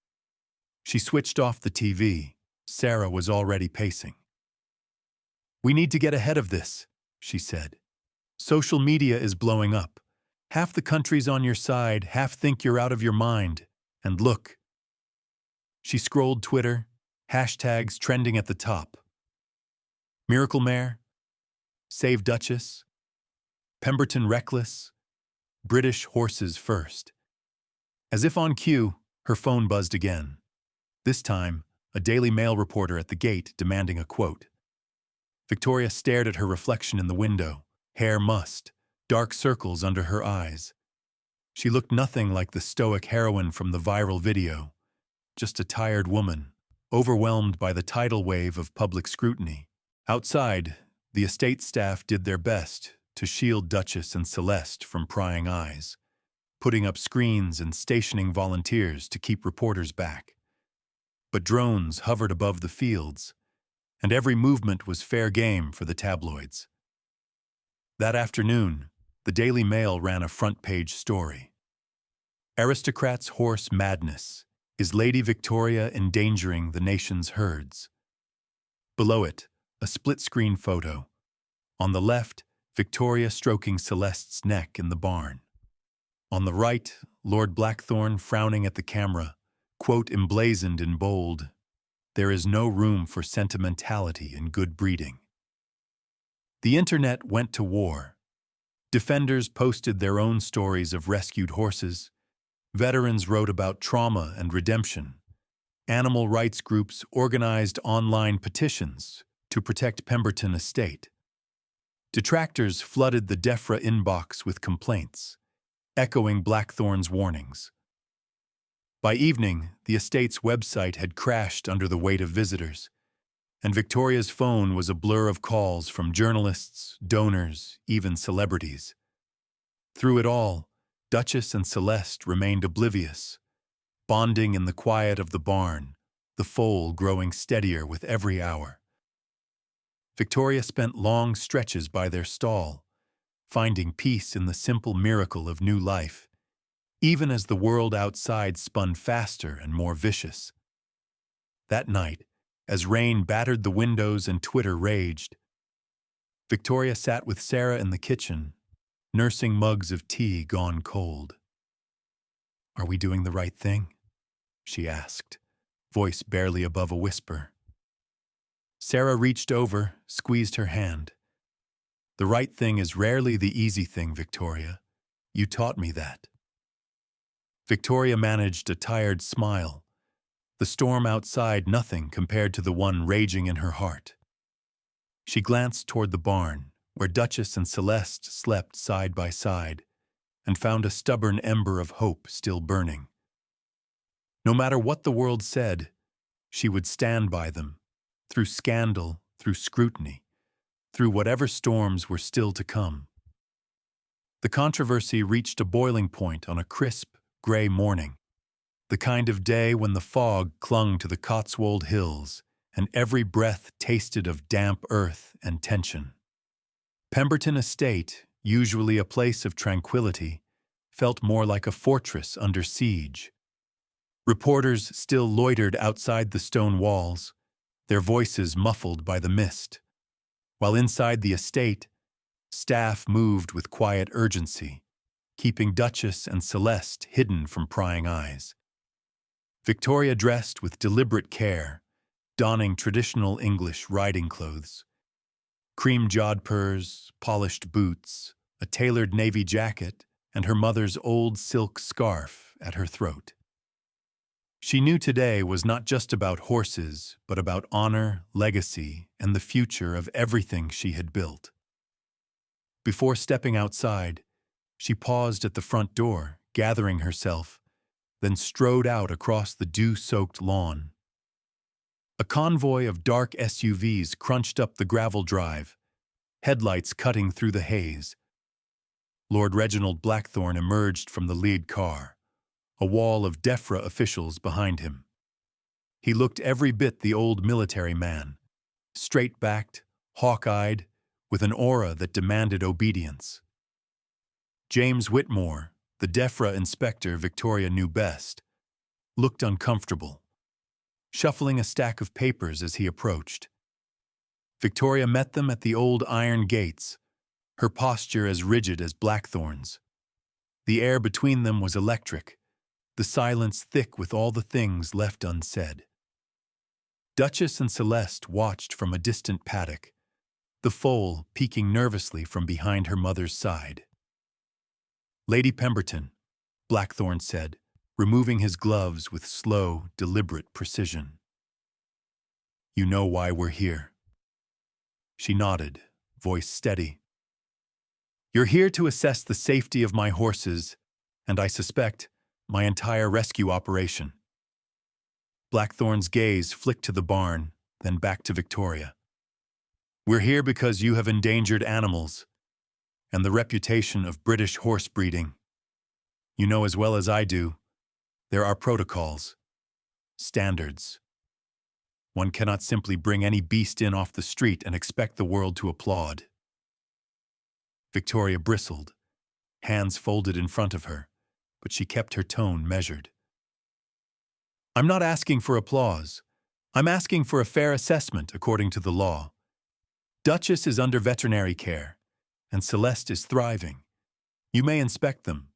She switched off the TV. Sarah was already pacing. We need to get ahead of this, she said. Social media is blowing up. Half the country's on your side, half think you're out of your mind. And look. She scrolled Twitter, hashtags trending at the top. Miracle Mare, Save Duchess, Pemberton Reckless, British Horses First. As if on cue, her phone buzzed again. This time, a Daily Mail reporter at the gate demanding a quote. Victoria stared at her reflection in the window, hair mussed, dark circles under her eyes. She looked nothing like the stoic heroine from the viral video, just a tired woman, overwhelmed by the tidal wave of public scrutiny. Outside, the estate staff did their best to shield Duchess and Celeste from prying eyes, putting up screens and stationing volunteers to keep reporters back. But drones hovered above the fields, and every movement was fair game for the tabloids. That afternoon, the Daily Mail ran a front-page story. Aristocrats' horse madness. Is Lady Victoria endangering the nation's herds? Below it, a split-screen photo. On the left, Victoria stroking Celeste's neck in the barn. On the right, Lord Blackthorne frowning at the camera, quote emblazoned in bold, "There is no room for sentimentality in good breeding." The internet went to war. Defenders posted their own stories of rescued horses. Veterans wrote about trauma and redemption. Animal rights groups organized online petitions to protect Pemberton Estate. Detractors flooded the DEFRA inbox with complaints, echoing Blackthorne's warnings. By evening, the estate's website had crashed under the weight of visitors, and Victoria's phone was a blur of calls from journalists, donors, even celebrities. Through it all, Duchess and Celeste remained oblivious, bonding in the quiet of the barn, the foal growing steadier with every hour. Victoria spent long stretches by their stall, finding peace in the simple miracle of new life, even as the world outside spun faster and more vicious. That night, as rain battered the windows and Twitter raged, Victoria sat with Sarah in the kitchen, nursing mugs of tea gone cold. "Are we doing the right thing?" she asked, voice barely above a whisper. Sarah reached over, squeezed her hand. "The right thing is rarely the easy thing, Victoria. You taught me that." Victoria managed a tired smile, the storm outside nothing compared to the one raging in her heart. She glanced toward the barn, where Duchess and Celeste slept side by side, and found a stubborn ember of hope still burning. No matter what the world said, she would stand by them, through scandal, through scrutiny, through whatever storms were still to come. The controversy reached a boiling point on a crisp, gray morning, the kind of day when the fog clung to the Cotswold hills and every breath tasted of damp earth and tension. Pemberton Estate, usually a place of tranquility, felt more like a fortress under siege. Reporters still loitered outside the stone walls, their voices muffled by the mist, while inside the estate, staff moved with quiet urgency, keeping Duchess and Celeste hidden from prying eyes. Victoria dressed with deliberate care, donning traditional English riding clothes. Cream jodhpurs, polished boots, a tailored navy jacket, and her mother's old silk scarf at her throat. She knew today was not just about horses, but about honor, legacy, and the future of everything she had built. Before stepping outside, she paused at the front door, gathering herself, then strode out across the dew-soaked lawn. A convoy of dark SUVs crunched up the gravel drive, headlights cutting through the haze. Lord Reginald Blackthorne emerged from the lead car, a wall of DEFRA officials behind him. He looked every bit the old military man, straight-backed, hawk-eyed, with an aura that demanded obedience. James Whitmore, the DEFRA inspector Victoria knew best, looked uncomfortable, shuffling a stack of papers as he approached. Victoria met them at the old iron gates, her posture as rigid as Blackthorne's. The air between them was electric, the silence thick with all the things left unsaid. Duchess and Celeste watched from a distant paddock, the foal peeking nervously from behind her mother's side. "Lady Pemberton," Blackthorne said, removing his gloves with slow, deliberate precision. "You know why we're here." She nodded, voice steady. "You're here to assess the safety of my horses, and I suspect, my entire rescue operation." Blackthorne's gaze flicked to the barn, then back to Victoria. "We're here because you have endangered animals, and the reputation of British horse breeding. You know as well as I do, there are protocols, standards. One cannot simply bring any beast in off the street and expect the world to applaud." Victoria bristled, hands folded in front of her, but she kept her tone measured. "I'm not asking for applause. I'm asking for a fair assessment according to the law. Duchess is under veterinary care, and Celeste is thriving. You may inspect them,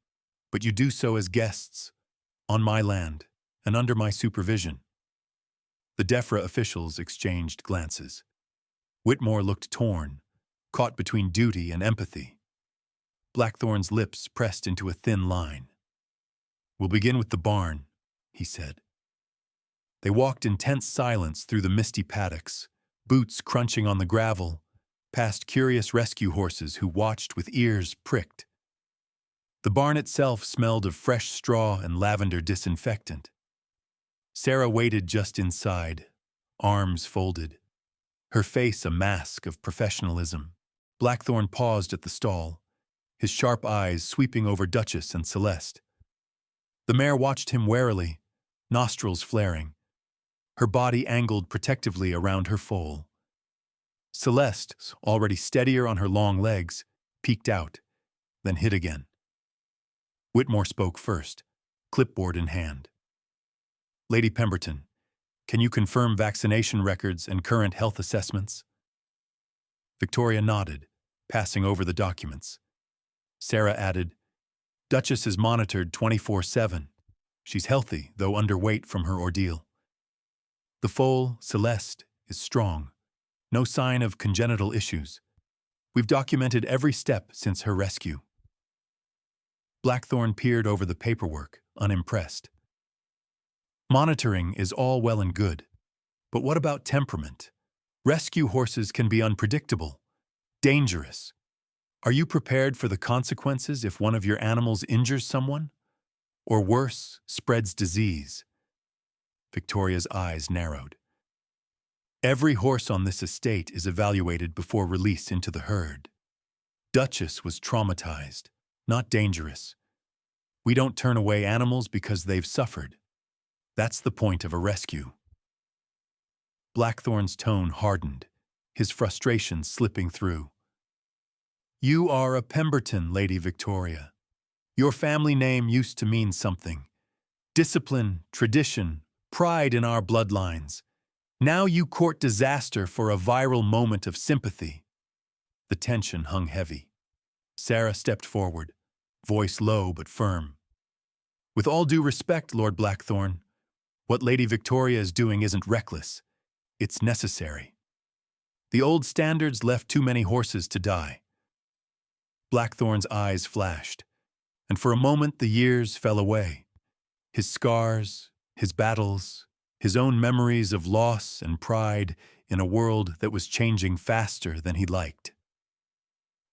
but you do so as guests, on my land, and under my supervision." The DEFRA officials exchanged glances. Whitmore looked torn, caught between duty and empathy. Blackthorne's lips pressed into a thin line. "We'll begin with the barn," he said. They walked in tense silence through the misty paddocks, boots crunching on the gravel, past curious rescue horses who watched with ears pricked. The barn itself smelled of fresh straw and lavender disinfectant. Sarah waited just inside, arms folded, her face a mask of professionalism. Blackthorne paused at the stall, his sharp eyes sweeping over Duchess and Celeste. The mare watched him warily, nostrils flaring, her body angled protectively around her foal. Celeste, already steadier on her long legs, peeked out, then hid again. Whitmore spoke first, clipboard in hand. "Lady Pemberton, can you confirm vaccination records and current health assessments?" Victoria nodded, passing over the documents. Sarah added, "Duchess is monitored 24/7. She's healthy, though underweight from her ordeal. The foal, Celeste, is strong. No sign of congenital issues. We've documented every step since her rescue." Blackthorne peered over the paperwork, unimpressed. "Monitoring is all well and good, but what about temperament? Rescue horses can be unpredictable, dangerous. Are you prepared for the consequences if one of your animals injures someone? Or worse, spreads disease? Victoria's eyes narrowed. Every horse on this estate is evaluated before release into the herd. Duchess was traumatized, not dangerous. We don't turn away animals because they've suffered. That's the point of a rescue. Blackthorne's tone hardened, his frustration slipping through. You are a Pemberton, Lady Victoria. Your family name used to mean something. Discipline, tradition, pride in our bloodlines. Now you court disaster for a viral moment of sympathy. The tension hung heavy. Sarah stepped forward, voice low but firm. With all due respect, Lord Blackthorne, what Lady Victoria is doing isn't reckless. It's necessary. The old standards left too many horses to die. Blackthorne's eyes flashed, and for a moment the years fell away. His scars, his battles, his own memories of loss and pride in a world that was changing faster than he liked.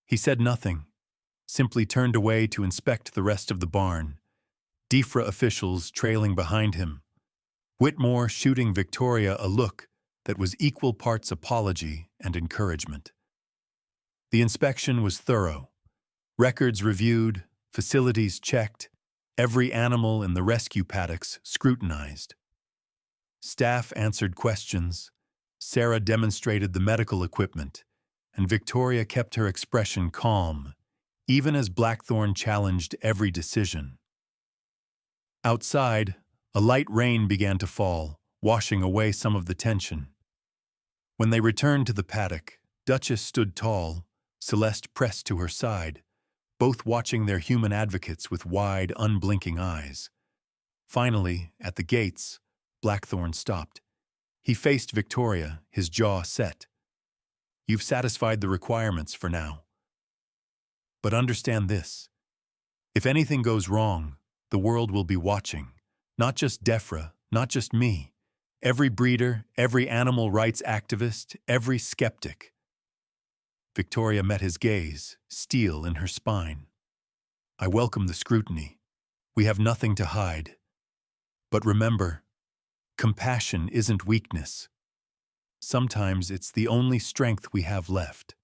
He said nothing, simply turned away to inspect the rest of the barn, DEFRA officials trailing behind him, Whitmore shooting Victoria a look that was equal parts apology and encouragement. The inspection was thorough. Records reviewed, facilities checked, every animal in the rescue paddocks scrutinized. Staff answered questions, Sarah demonstrated the medical equipment, and Victoria kept her expression calm, even as Blackthorne challenged every decision. Outside, a light rain began to fall, washing away some of the tension. When they returned to the paddock, Duchess stood tall, Celeste pressed to her side, both watching their human advocates with wide, unblinking eyes. Finally, at the gates, Blackthorne stopped. He faced Victoria, his jaw set. You've satisfied the requirements for now. But understand this. If anything goes wrong, the world will be watching. Not just DEFRA, not just me. Every breeder, every animal rights activist, every skeptic. Victoria met his gaze, steel in her spine. I welcome the scrutiny. We have nothing to hide. But remember, compassion isn't weakness. Sometimes it's the only strength we have left.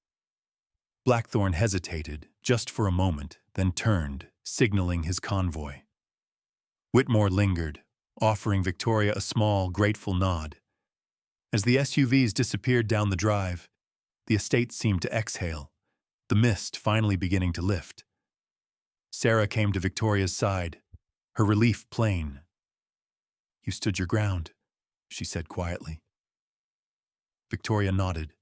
Blackthorne hesitated, just for a moment, then turned, signaling his convoy. Whitmore lingered, offering Victoria a small, grateful nod. As the SUVs disappeared down the drive, the estate seemed to exhale, the mist finally beginning to lift. Sarah came to Victoria's side, her relief plain. You stood your ground, she said quietly. Victoria nodded,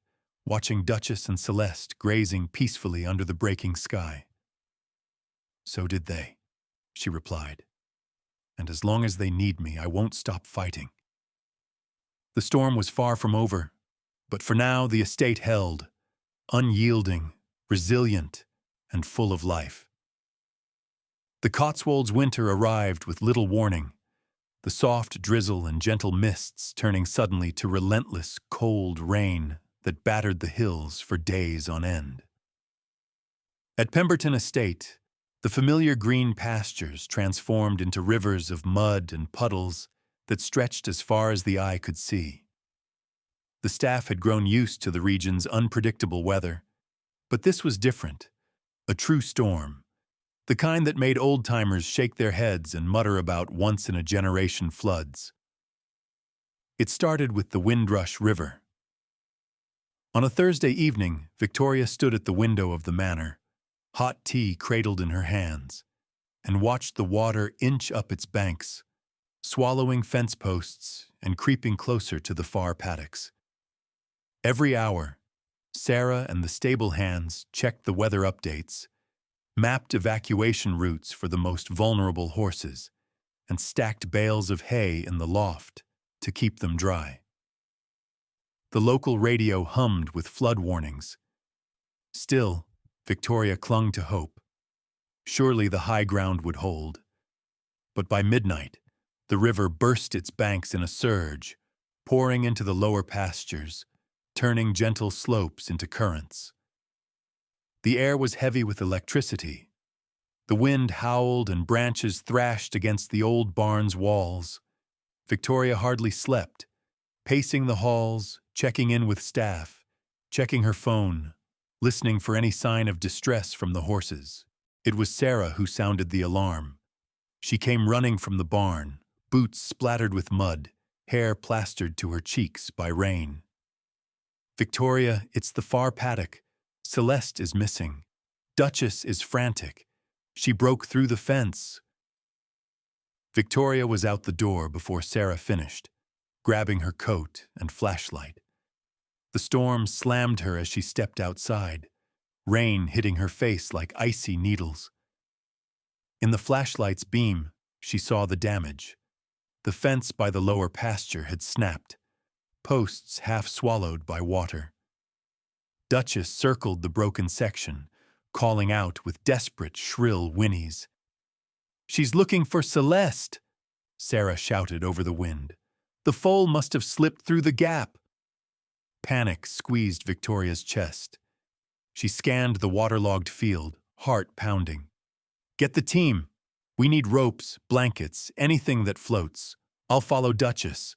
watching Duchess and Celeste grazing peacefully under the breaking sky. So did they, she replied. And as long as they need me, I won't stop fighting. The storm was far from over, but for now the estate held, unyielding, resilient, and full of life. The Cotswolds winter arrived with little warning, the soft drizzle and gentle mists turning suddenly to relentless, cold rain that battered the hills for days on end. At Pemberton Estate, the familiar green pastures transformed into rivers of mud and puddles that stretched as far as the eye could see. The staff had grown used to the region's unpredictable weather, but this was different, a true storm, the kind that made old-timers shake their heads and mutter about once-in-a-generation floods. It started with the Windrush River. On a Thursday evening, Victoria stood at the window of the manor, hot tea cradled in her hands, and watched the water inch up its banks, swallowing fence posts and creeping closer to the far paddocks. Every hour, Sarah and the stable hands checked the weather updates, mapped evacuation routes for the most vulnerable horses, and stacked bales of hay in the loft to keep them dry. The local radio hummed with flood warnings. Still, Victoria clung to hope. Surely the high ground would hold. But by midnight, the river burst its banks in a surge, pouring into the lower pastures, turning gentle slopes into currents. The air was heavy with electricity. The wind howled and branches thrashed against the old barn's walls. Victoria hardly slept, pacing the halls, checking in with staff, checking her phone, listening for any sign of distress from the horses. It was Sarah who sounded the alarm. She came running from the barn, boots splattered with mud, hair plastered to her cheeks by rain. "Victoria, it's the far paddock. Celeste is missing. Duchess is frantic. She broke through the fence." Victoria was out the door before Sarah finished, grabbing her coat and flashlight. The storm slammed her as she stepped outside, rain hitting her face like icy needles. In the flashlight's beam, she saw the damage. The fence by the lower pasture had snapped, posts half swallowed by water. Duchess circled the broken section, calling out with desperate, shrill whinnies. "She's looking for Celeste," Sarah shouted over the wind. "The foal must have slipped through the gap." Panic squeezed Victoria's chest. She scanned the waterlogged field, heart pounding. "Get the team. We need ropes, blankets, anything that floats. I'll follow Duchess."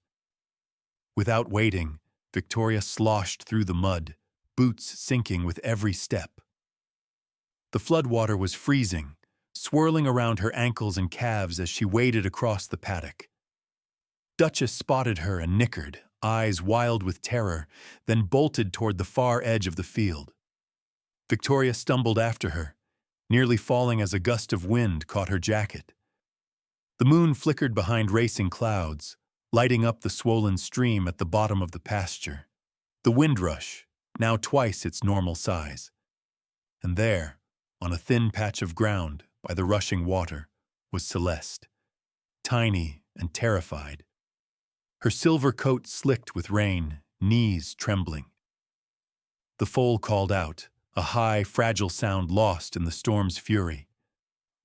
Without waiting, Victoria sloshed through the mud, boots sinking with every step. The floodwater was freezing, swirling around her ankles and calves as she waded across the paddock. Duchess spotted her and nickered, eyes wild with terror, then bolted toward the far edge of the field. Victoria stumbled after her, nearly falling as a gust of wind caught her jacket. The moon flickered behind racing clouds, lighting up the swollen stream at the bottom of the pasture. The windrush, now twice its normal size. And there, on a thin patch of ground by the rushing water, was Celeste, tiny and terrified. Her silver coat slicked with rain, knees trembling. The foal called out, a high, fragile sound lost in the storm's fury.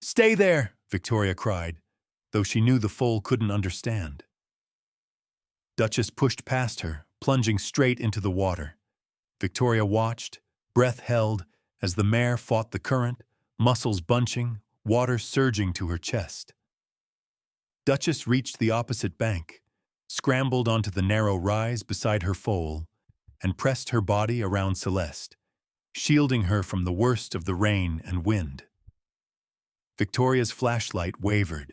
"Stay there!" Victoria cried, though she knew the foal couldn't understand. Duchess pushed past her, plunging straight into the water. Victoria watched, breath held, as the mare fought the current, muscles bunching, water surging to her chest. Duchess reached the opposite bank, scrambled onto the narrow rise beside her foal, and pressed her body around Celeste, shielding her from the worst of the rain and wind. Victoria's flashlight wavered.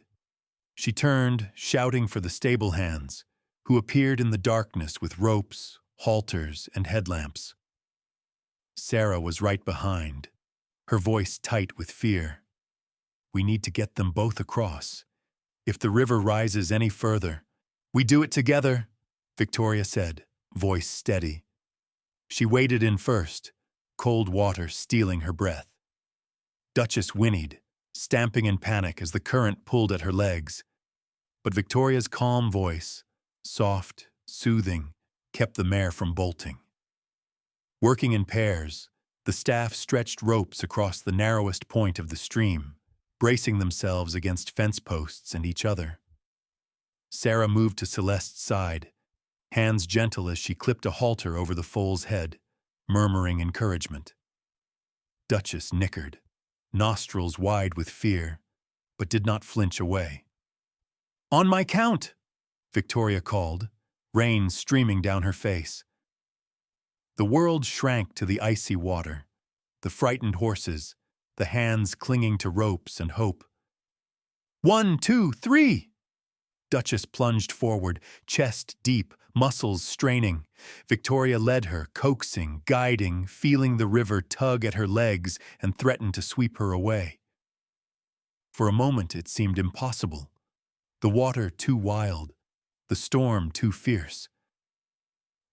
She turned, shouting for the stable hands, who appeared in the darkness with ropes, halters, and headlamps. Sarah was right behind, her voice tight with fear. "We need to get them both across. If the river rises any further, we do it together," Victoria said, voice steady. She waded in first, cold water stealing her breath. Duchess whinnied, stamping in panic as the current pulled at her legs. But Victoria's calm voice, soft, soothing, kept the mare from bolting. Working in pairs, the staff stretched ropes across the narrowest point of the stream, bracing themselves against fence posts and each other. Sarah moved to Celeste's side, hands gentle as she clipped a halter over the foal's head, murmuring encouragement. Duchess nickered, nostrils wide with fear, but did not flinch away. "On my count!" Victoria called, rain streaming down her face. The world shrank to the icy water, the frightened horses, the hands clinging to ropes and hope. 1, 2, 3! Duchess plunged forward, chest deep, muscles straining. Victoria led her, coaxing, guiding, feeling the river tug at her legs and threaten to sweep her away. For a moment it seemed impossible. The water too wild, the storm too fierce.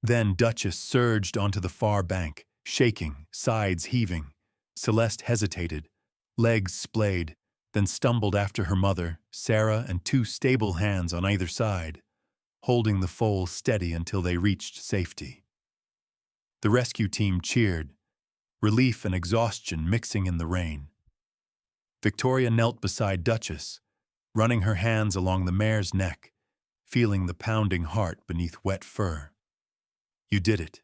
Then Duchess surged onto the far bank, shaking, sides heaving. Celeste hesitated, legs splayed, then stumbled after her mother, Sarah, and 2 stable hands on either side, holding the foal steady until they reached safety. The rescue team cheered, relief and exhaustion mixing in the rain. Victoria knelt beside Duchess, running her hands along the mare's neck, feeling the pounding heart beneath wet fur. "You did it.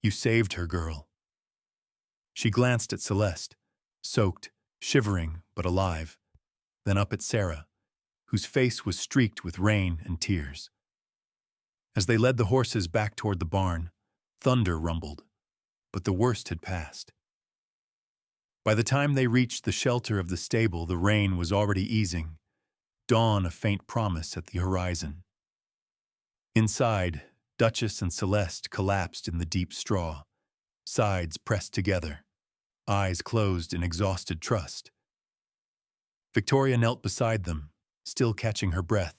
You saved her, girl. She glanced at Celeste, soaked, shivering, but alive, then up at Sarah, whose face was streaked with rain and tears. As they led the horses back toward the barn, thunder rumbled, but the worst had passed. By the time they reached the shelter of the stable, the rain was already easing, dawn a faint promise at the horizon. Inside, Duchess and Celeste collapsed in the deep straw, sides pressed together, eyes closed in exhausted trust. Victoria knelt beside them, still catching her breath,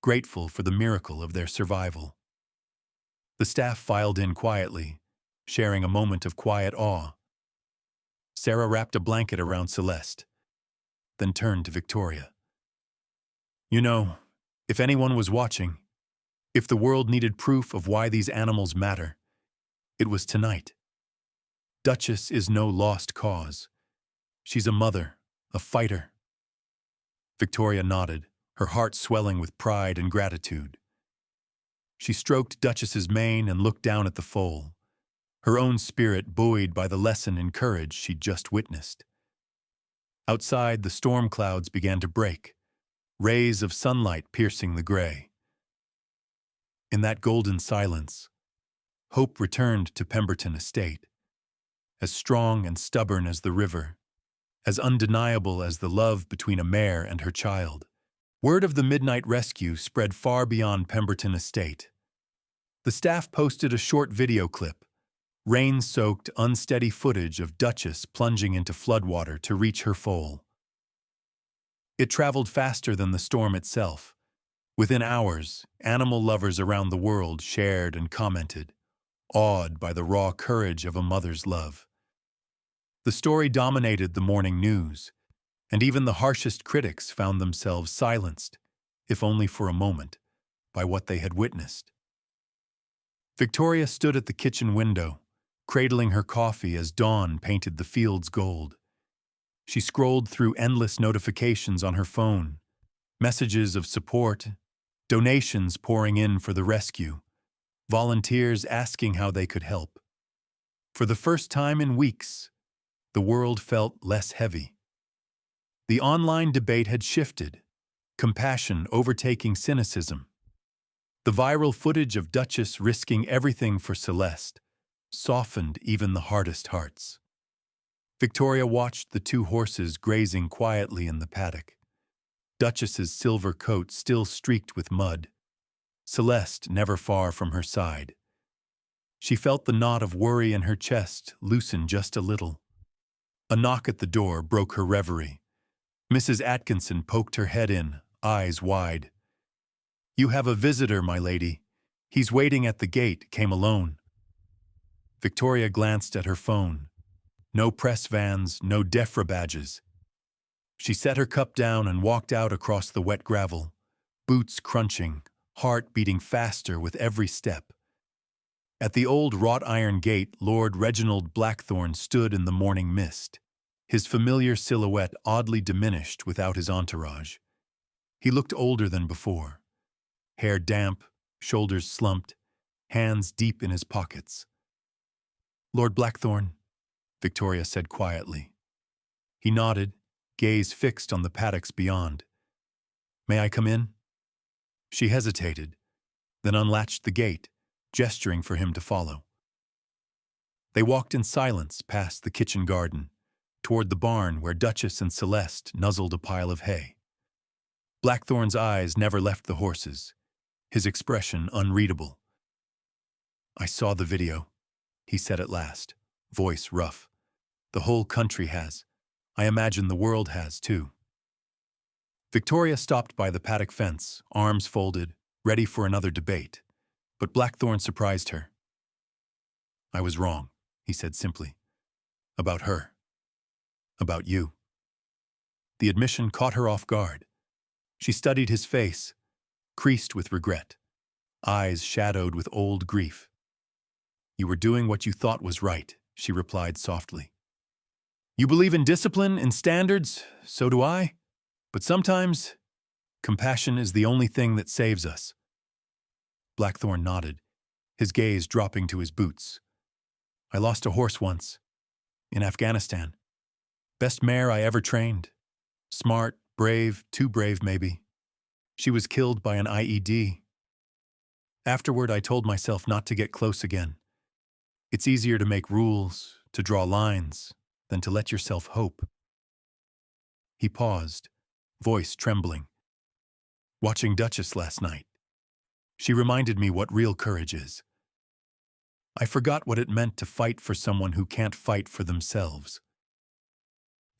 grateful for the miracle of their survival. The staff filed in quietly, sharing a moment of quiet awe. Sarah wrapped a blanket around Celeste, then turned to Victoria. You know, if anyone was watching, if the world needed proof of why these animals matter, it was tonight. Duchess is no lost cause. She's a mother, a fighter. Victoria nodded, her heart swelling with pride and gratitude. She stroked Duchess's mane and looked down at the foal, her own spirit buoyed by the lesson in courage she'd just witnessed. Outside, the storm clouds began to break, rays of sunlight piercing the gray. In that golden silence, hope returned to Pemberton Estate, as strong and stubborn as the river, as undeniable as the love between a mare and her child. Word of the midnight rescue spread far beyond Pemberton Estate. The staff posted a short video clip, rain-soaked, unsteady footage of Duchess plunging into floodwater to reach her foal. It traveled faster than the storm itself. Within hours, animal lovers around the world shared and commented, awed by the raw courage of a mother's love. The story dominated the morning news, and even the harshest critics found themselves silenced, if only for a moment, by what they had witnessed. Victoria stood at the kitchen window, cradling her coffee as dawn painted the fields gold. She scrolled through endless notifications on her phone, messages of support, donations pouring in for the rescue, volunteers asking how they could help. For the first time in weeks, the world felt less heavy. The online debate had shifted, compassion overtaking cynicism. The viral footage of Duchess risking everything for Celeste softened even the hardest hearts. Victoria watched the two horses grazing quietly in the paddock. Duchess's silver coat still streaked with mud, Celeste never far from her side. She felt the knot of worry in her chest loosen just a little. A knock at the door broke her reverie. Mrs. Atkinson poked her head in, eyes wide. "You have a visitor, my lady. He's waiting at the gate, came alone." Victoria glanced at her phone. No press vans, no DEFRA badges. She set her cup down and walked out across the wet gravel, boots crunching, heart beating faster with every step. At the old wrought-iron gate, Lord Reginald Blackthorne stood in the morning mist, his familiar silhouette oddly diminished without his entourage. He looked older than before, hair damp, shoulders slumped, hands deep in his pockets. "Lord Blackthorne," Victoria said quietly. He nodded, gaze fixed on the paddocks beyond. "May I come in?" She hesitated, then unlatched the gate, gesturing for him to follow. They walked in silence past the kitchen garden, toward the barn where Duchess and Celeste nuzzled a pile of hay. Blackthorne's eyes never left the horses, his expression unreadable. "I saw the video," he said at last, voice rough. "The whole country has. I imagine the world has, too." Victoria stopped by the paddock fence, arms folded, ready for another debate, but Blackthorne surprised her. "I was wrong," he said simply. "About her. About you." The admission caught her off guard. She studied his face, creased with regret, eyes shadowed with old grief. "You were doing what you thought was right," she replied softly. "You believe in discipline and standards, so do I. But sometimes, compassion is the only thing that saves us." Blackthorne nodded, his gaze dropping to his boots. I lost a horse once, in Afghanistan. Best mare I ever trained. Smart, brave, too brave maybe. She was killed by an IED. Afterward, I told myself not to get close again. It's easier to make rules, to draw lines, than to let yourself hope. He paused, voice trembling. Watching Duchess last night, she reminded me what real courage is. I forgot what it meant to fight for someone who can't fight for themselves.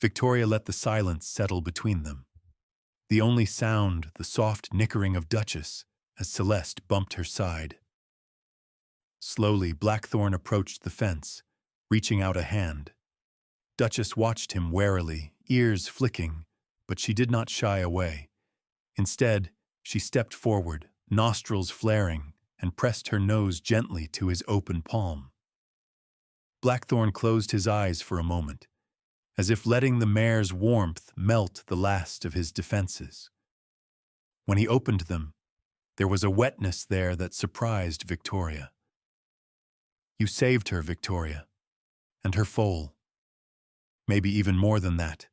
Victoria let the silence settle between them. The only sound, the soft nickering of Duchess as Celeste bumped her side. Slowly, Blackthorne approached the fence, reaching out a hand. Duchess watched him warily, ears flicking, but she did not shy away. Instead, she stepped forward, nostrils flaring, and pressed her nose gently to his open palm. Blackthorne closed his eyes for a moment, as if letting the mare's warmth melt the last of his defenses. When he opened them, there was a wetness there that surprised Victoria. You saved her, Victoria, and her foal. Maybe even more than that.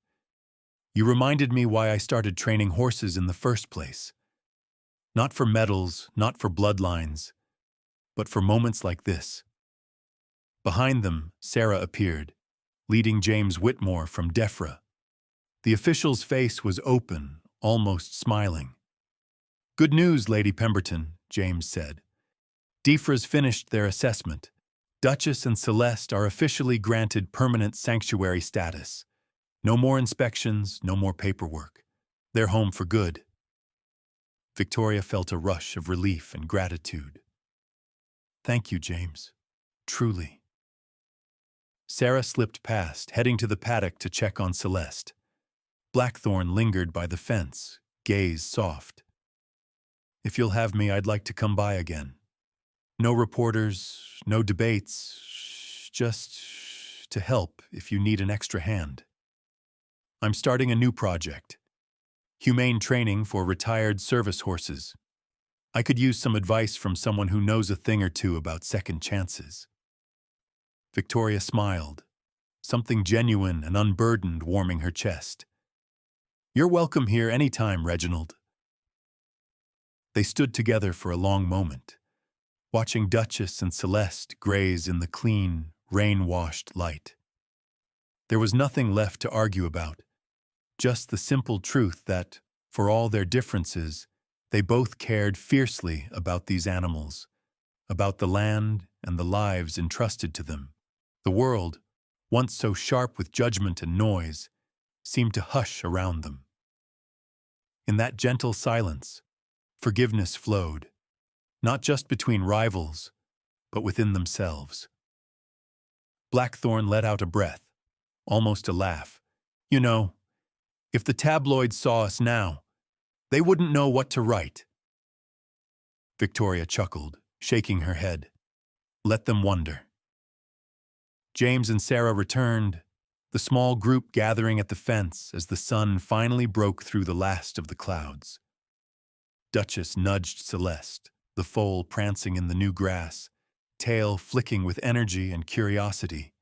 You reminded me why I started training horses in the first place. Not for medals, not for bloodlines, but for moments like this. Behind them, Sarah appeared, leading James Whitmore from Defra. The official's face was open, almost smiling. Good news, Lady Pemberton, James said. Defra's finished their assessment. Duchess and Celeste are officially granted permanent sanctuary status. No more inspections, no more paperwork. They're home for good. Victoria felt a rush of relief and gratitude. Thank you, James. Truly. Sarah slipped past, heading to the paddock to check on Celeste. Blackthorne lingered by the fence, gaze soft. If you'll have me, I'd like to come by again. No reporters, no debates, just to help if you need an extra hand. I'm starting a new project. Humane training for retired service horses. I could use some advice from someone who knows a thing or two about second chances. Victoria smiled, something genuine and unburdened warming her chest. You're welcome here any time, Reginald. They stood together for a long moment, watching Duchess and Celeste graze in the clean, rain-washed light. There was nothing left to argue about, just the simple truth that, for all their differences, they both cared fiercely about these animals, about the land and the lives entrusted to them. The world, once so sharp with judgment and noise, seemed to hush around them. In that gentle silence, forgiveness flowed, not just between rivals, but within themselves. Blackthorne let out a breath, almost a laugh. You know, if the tabloids saw us now, they wouldn't know what to write. Victoria chuckled, shaking her head. Let them wonder. James and Sarah returned, the small group gathering at the fence as the sun finally broke through the last of the clouds. Duchess nudged Celeste, the foal prancing in the new grass, tail flicking with energy and curiosity.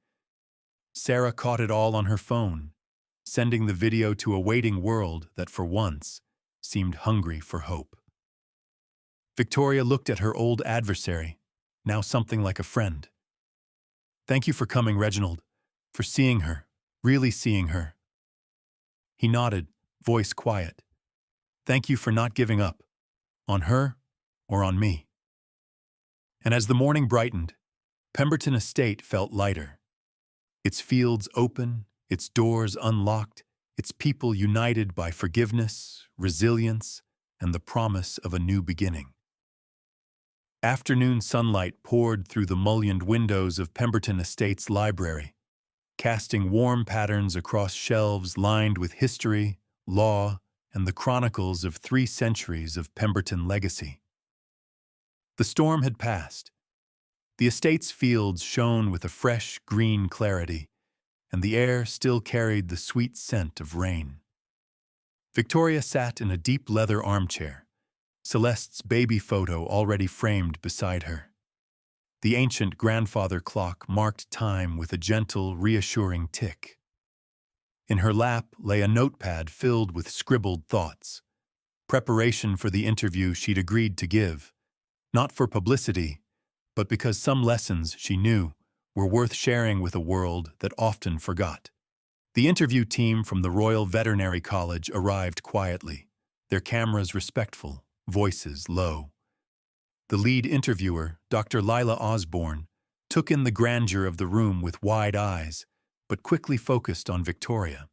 Sarah caught it all on her phone, sending the video to a waiting world that for once seemed hungry for hope. Victoria looked at her old adversary, now something like a friend. Thank you for coming, Reginald, for seeing her, really seeing her. He nodded, voice quiet. Thank you for not giving up, on her or on me. And as the morning brightened, Pemberton Estate felt lighter. Its fields open, its doors unlocked, its people united by forgiveness, resilience, and the promise of a new beginning. Afternoon sunlight poured through the mullioned windows of Pemberton Estate's library, casting warm patterns across shelves lined with history, law, and the chronicles of 3 centuries of Pemberton legacy. The storm had passed. The estate's fields shone with a fresh green clarity, and the air still carried the sweet scent of rain. Victoria sat in a deep leather armchair, Celeste's baby photo already framed beside her. The ancient grandfather clock marked time with a gentle, reassuring tick. In her lap lay a notepad filled with scribbled thoughts, preparation for the interview she'd agreed to give, not for publicity, but because some lessons, she knew, were worth sharing with a world that often forgot. The interview team from the Royal Veterinary College arrived quietly, their cameras respectful, voices low. The lead interviewer, Dr. Lila Osborne, took in the grandeur of the room with wide eyes, but quickly focused on Victoria.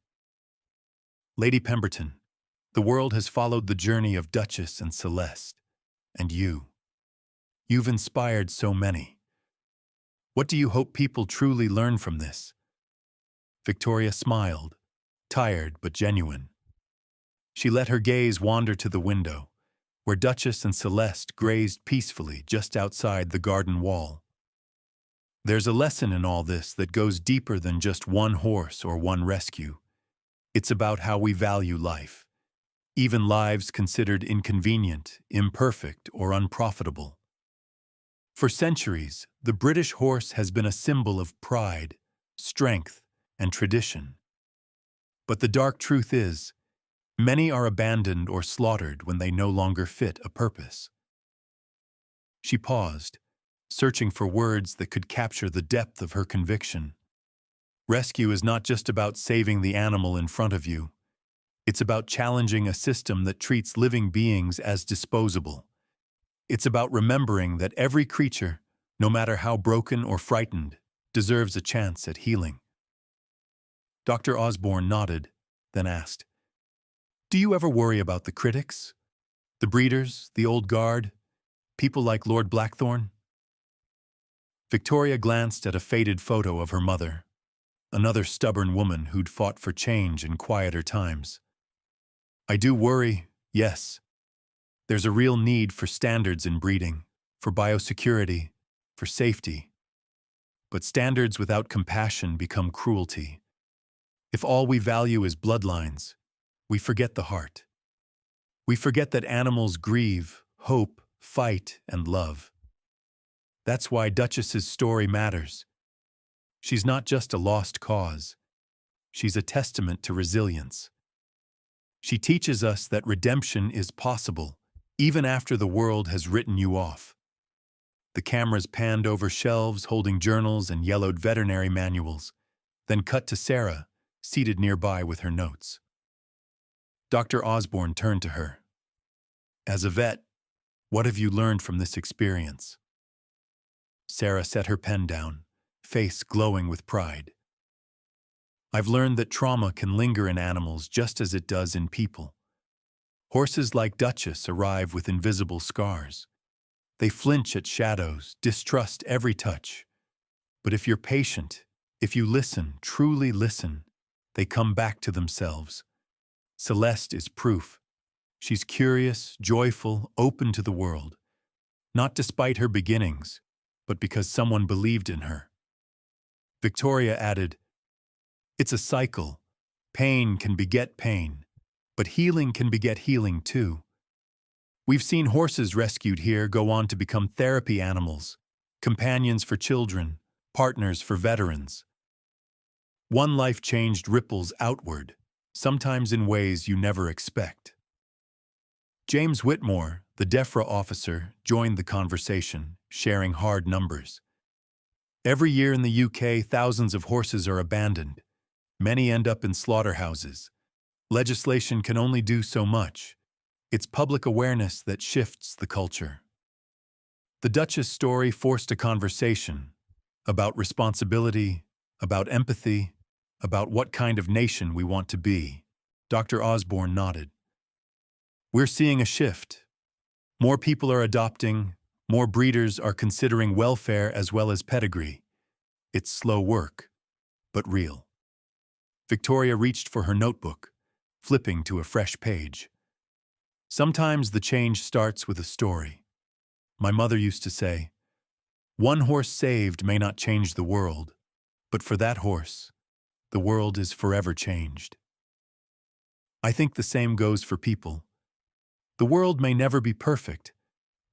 Lady Pemberton, the world has followed the journey of Duchess and Celeste, and you. You've inspired so many. What do you hope people truly learn from this? Victoria smiled, tired but genuine. She let her gaze wander to the window, where Duchess and Celeste grazed peacefully just outside the garden wall. There's a lesson in all this that goes deeper than just one horse or one rescue. It's about how we value life, even lives considered inconvenient, imperfect, or unprofitable. For centuries, the British horse has been a symbol of pride, strength, and tradition. But the dark truth is, many are abandoned or slaughtered when they no longer fit a purpose. She paused, searching for words that could capture the depth of her conviction. Rescue is not just about saving the animal in front of you. It's about challenging a system that treats living beings as disposable. It's about remembering that every creature, no matter how broken or frightened, deserves a chance at healing. Dr. Osborne nodded, then asked, "Do you ever worry about the critics? The breeders, the old guard, people like Lord Blackthorne?" Victoria glanced at a faded photo of her mother, another stubborn woman who'd fought for change in quieter times. "I do worry, yes. There's a real need for standards in breeding, for biosecurity, for safety. But standards without compassion become cruelty. If all we value is bloodlines, we forget the heart. We forget that animals grieve, hope, fight, and love. That's why Duchess's story matters. She's not just a lost cause. She's a testament to resilience. She teaches us that redemption is possible, even after the world has written you off. The cameras panned over shelves holding journals and yellowed veterinary manuals, then cut to Sarah, seated nearby with her notes. Dr. Osborne turned to her. "As a vet, what have you learned from this experience?" Sarah set her pen down, face glowing with pride. "I've learned that trauma can linger in animals just as it does in people. Horses like Duchess arrive with invisible scars. They flinch at shadows, distrust every touch. But if you're patient, if you listen, truly listen, they come back to themselves. Celeste is proof. She's curious, joyful, open to the world. Not despite her beginnings, but because someone believed in her." Victoria added, "It's a cycle. Pain can beget pain, but healing can beget healing too. We've seen horses rescued here go on to become therapy animals, companions for children, partners for veterans. One life changed ripples outward, sometimes in ways you never expect." James Whitmore, the DEFRA officer, joined the conversation, sharing hard numbers. "Every year in the UK, thousands of horses are abandoned. Many end up in slaughterhouses. Legislation can only do so much. It's public awareness that shifts the culture." The Duchess story forced a conversation about responsibility, about empathy, about what kind of nation we want to be. Dr. Osborne nodded. "We're seeing a shift. More people are adopting, more breeders are considering welfare as well as pedigree. It's slow work, but real." Victoria reached for her notebook, flipping to a fresh page. "Sometimes the change starts with a story. My mother used to say, 'One horse saved may not change the world, but for that horse, the world is forever changed.' I think the same goes for people. The world may never be perfect,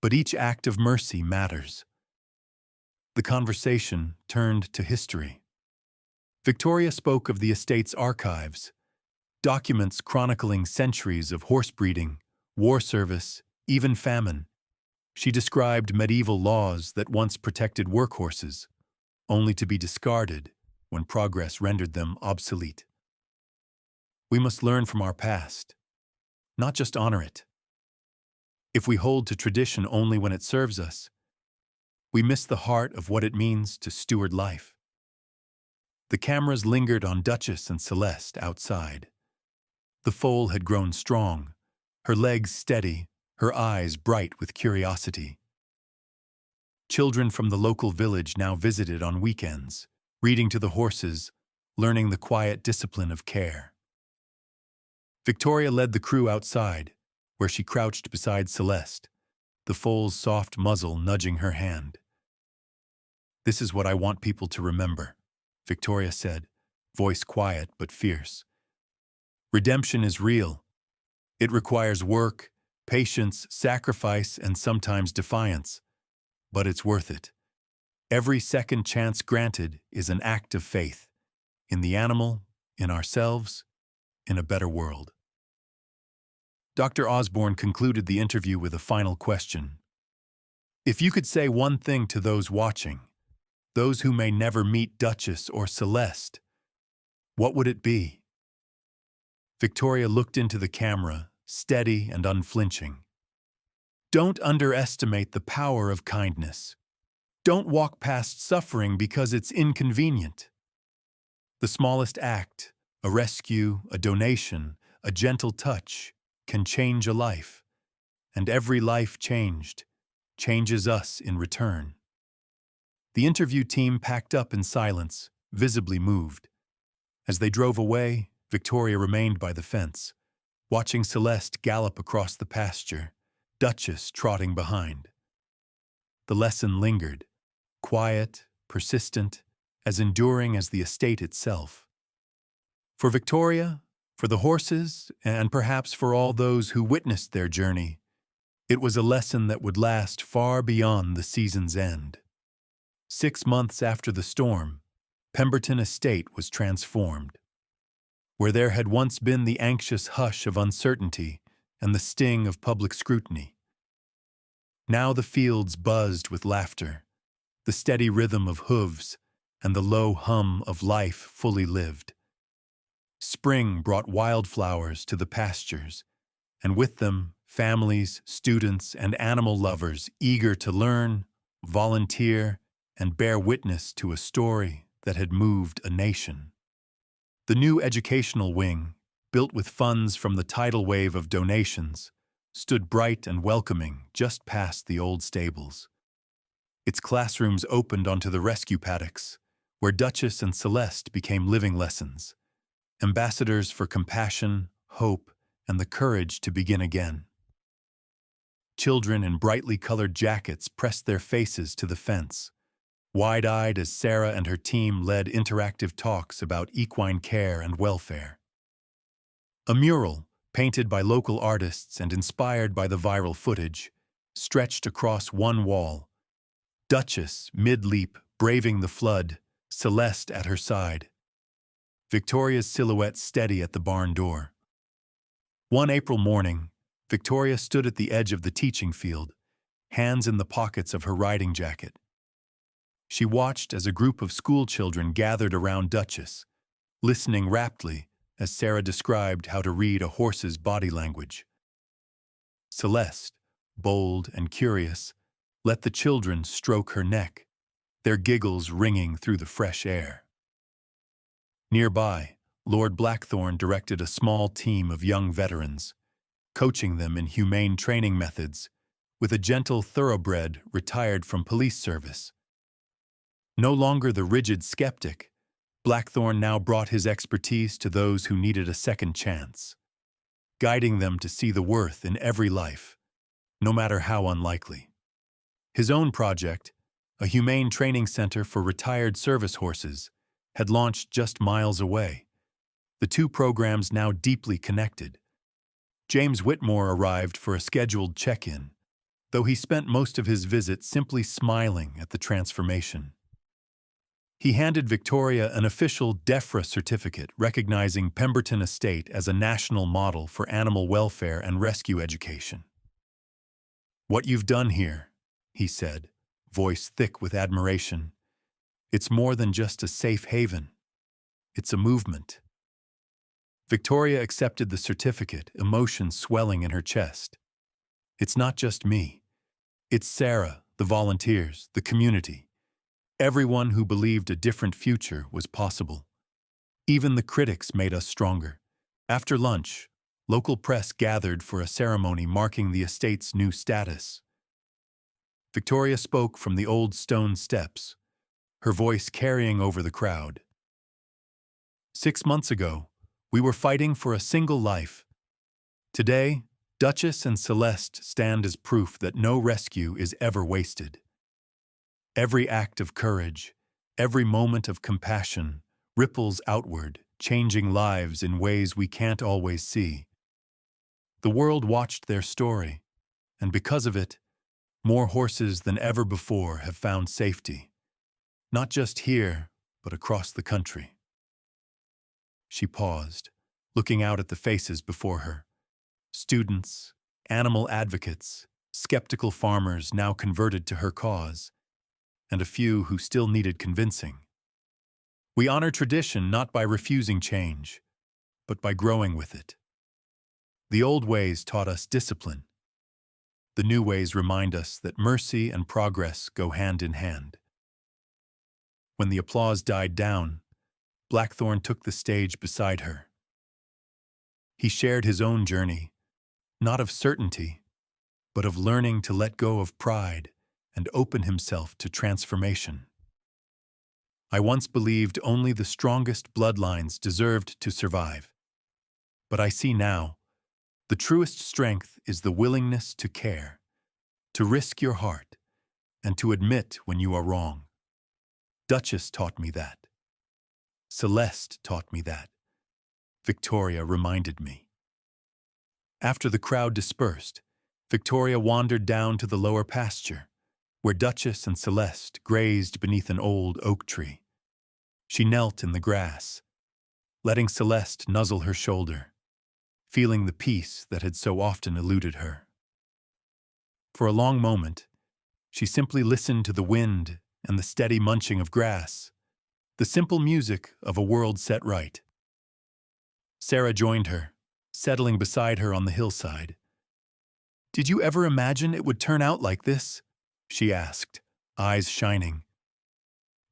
but each act of mercy matters." The conversation turned to history. Victoria spoke of the estate's archives, documents chronicling centuries of horse breeding, war service, even famine. She described medieval laws that once protected workhorses, only to be discarded when progress rendered them obsolete. We must learn from our past, not just honor it. If we hold to tradition only when it serves us, we miss the heart of what it means to steward life. The cameras lingered on Duchess and Celeste outside. The foal had grown strong, her legs steady, her eyes bright with curiosity. Children from the local village now visited on weekends, reading to the horses, learning the quiet discipline of care. Victoria led the crew outside, where she crouched beside Celeste, the foal's soft muzzle nudging her hand. "This is what I want people to remember," Victoria said, voice quiet but fierce. "Redemption is real. It requires work, patience, sacrifice, and sometimes defiance. But it's worth it. Every second chance granted is an act of faith, in the animal, in ourselves, in a better world." Dr. Osborne concluded the interview with a final question. If you could say one thing to those watching, those who may never meet Duchess or Celeste, what would it be? Victoria looked into the camera, steady and unflinching. Don't underestimate the power of kindness. Don't walk past suffering because it's inconvenient. The smallest act, a rescue, a donation, a gentle touch, can change a life. And every life changed changes us in return. The interview team packed up in silence, visibly moved. As they drove away, Victoria remained by the fence, watching Celeste gallop across the pasture, Duchess trotting behind. The lesson lingered, quiet, persistent, as enduring as the estate itself. For Victoria, for the horses, and perhaps for all those who witnessed their journey, it was a lesson that would last far beyond the season's end. 6 months after the storm, Pemberton Estate was transformed. Where there had once been the anxious hush of uncertainty and the sting of public scrutiny, now the fields buzzed with laughter, the steady rhythm of hooves, and the low hum of life fully lived. Spring brought wildflowers to the pastures, and with them families, students, and animal lovers eager to learn, volunteer, and bear witness to a story that had moved a nation. The new educational wing, built with funds from the tidal wave of donations, stood bright and welcoming just past the old stables. Its classrooms opened onto the rescue paddocks, where Duchess and Celeste became living lessons, ambassadors for compassion, hope, and the courage to begin again. Children in brightly colored jackets pressed their faces to the fence, wide-eyed as Sarah and her team led interactive talks about equine care and welfare. A mural, painted by local artists and inspired by the viral footage, stretched across one wall. Duchess, mid-leap, braving the flood, Celeste at her side. Victoria's silhouette steady at the barn door. One April morning, Victoria stood at the edge of the teaching field, hands in the pockets of her riding jacket. She watched as a group of schoolchildren gathered around Duchess, listening raptly as Sarah described how to read a horse's body language. Celeste, bold and curious, let the children stroke her neck, their giggles ringing through the fresh air. Nearby, Lord Blackthorne directed a small team of young veterans, coaching them in humane training methods with a gentle thoroughbred retired from police service. No longer the rigid skeptic, Blackthorne now brought his expertise to those who needed a second chance, guiding them to see the worth in every life, no matter how unlikely. His own project, a humane training center for retired service horses, had launched just miles away, the two programs now deeply connected. James Whitmore arrived for a scheduled check-in, though he spent most of his visit simply smiling at the transformation. He handed Victoria an official DEFRA certificate recognizing Pemberton Estate as a national model for animal welfare and rescue education. "What you've done here," he said, voice thick with admiration, "it's more than just a safe haven. It's a movement." Victoria accepted the certificate, emotion swelling in her chest. "It's not just me. It's Sarah, the volunteers, the community. Everyone who believed a different future was possible. Even the critics made us stronger." After lunch, local press gathered for a ceremony marking the estate's new status. Victoria spoke from the old stone steps, her voice carrying over the crowd. "6 months ago, we were fighting for a single life. Today, Duchess and Celeste stand as proof that no rescue is ever wasted. Every act of courage, every moment of compassion, ripples outward, changing lives in ways we can't always see. The world watched their story, and because of it, more horses than ever before have found safety. Not just here, but across the country." She paused, looking out at the faces before her. Students, animal advocates, skeptical farmers now converted to her cause, and a few who still needed convincing. "We honor tradition not by refusing change, but by growing with it. The old ways taught us discipline. The new ways remind us that mercy and progress go hand in hand." When the applause died down, Blackthorne took the stage beside her. He shared his own journey, not of certainty, but of learning to let go of pride and open himself to transformation. "I once believed only the strongest bloodlines deserved to survive. But I see now, the truest strength is the willingness to care, to risk your heart, and to admit when you are wrong. Duchess taught me that. Celeste taught me that. Victoria reminded me." After the crowd dispersed, Victoria wandered down to the lower pasture, where Duchess and Celeste grazed beneath an old oak tree. She knelt in the grass, letting Celeste nuzzle her shoulder, feeling the peace that had so often eluded her. For a long moment, she simply listened to the wind and the steady munching of grass, the simple music of a world set right. Sarah joined her, settling beside her on the hillside. "Did you ever imagine it would turn out like this?" she asked, eyes shining.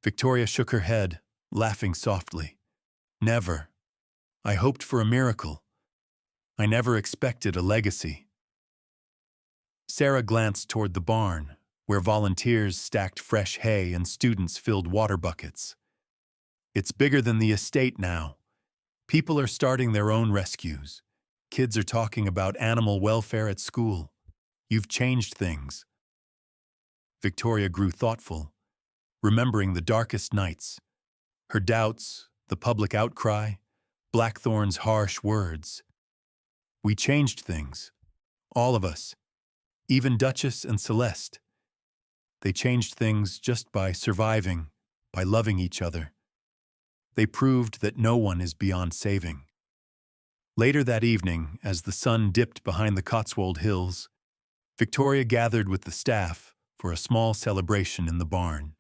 Victoria shook her head, laughing softly. "Never. I hoped for a miracle. I never expected a legacy." Sarah glanced toward the barn, where volunteers stacked fresh hay and students filled water buckets. "It's bigger than the estate now. People are starting their own rescues. Kids are talking about animal welfare at school. You've changed things." Victoria grew thoughtful, remembering the darkest nights, her doubts, the public outcry, Blackthorne's harsh words. "We changed things. All of us. Even Duchess and Celeste. They changed things just by surviving, by loving each other. They proved that no one is beyond saving." Later that evening, as the sun dipped behind the Cotswold hills, Victoria gathered with the staff for a small celebration in the barn.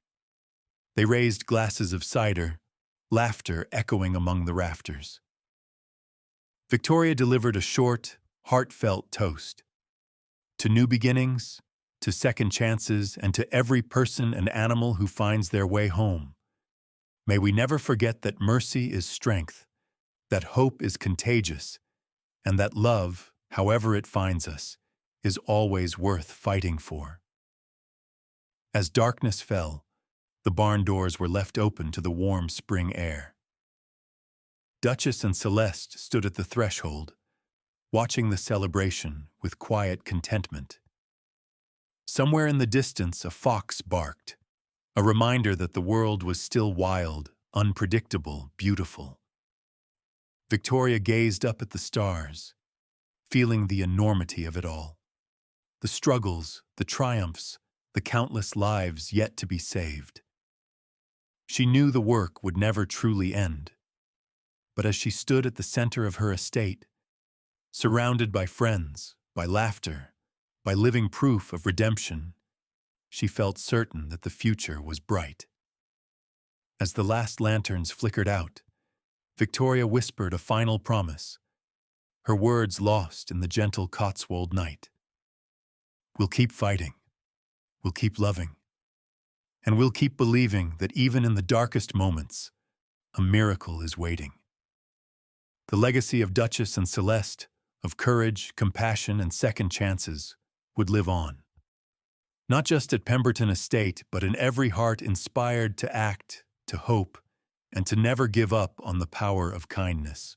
They raised glasses of cider, laughter echoing among the rafters. Victoria delivered a short, heartfelt toast. To new beginnings, to second chances, and to every person and animal who finds their way home. May we never forget that mercy is strength, that hope is contagious, and that love, however it finds us, is always worth fighting for. As darkness fell, the barn doors were left open to the warm spring air. Duchess and Celeste stood at the threshold, watching the celebration with quiet contentment. Somewhere in the distance, a fox barked, a reminder that the world was still wild, unpredictable, beautiful. Victoria gazed up at the stars, feeling the enormity of it all. the struggles, the triumphs, the countless lives yet to be saved. She knew the work would never truly end. But as she stood at the center of her estate, surrounded by friends, by laughter, by living proof of redemption, she felt certain that the future was bright. As the last lanterns flickered out, Victoria whispered a final promise, her words lost in the gentle Cotswold night. "We'll keep fighting, we'll keep loving, and we'll keep believing that even in the darkest moments, a miracle is waiting." The legacy of Duchess and Celeste, of courage, compassion, and second chances, would live on. Not just at Pemberton Estate, but in every heart inspired to act, to hope, and to never give up on the power of kindness.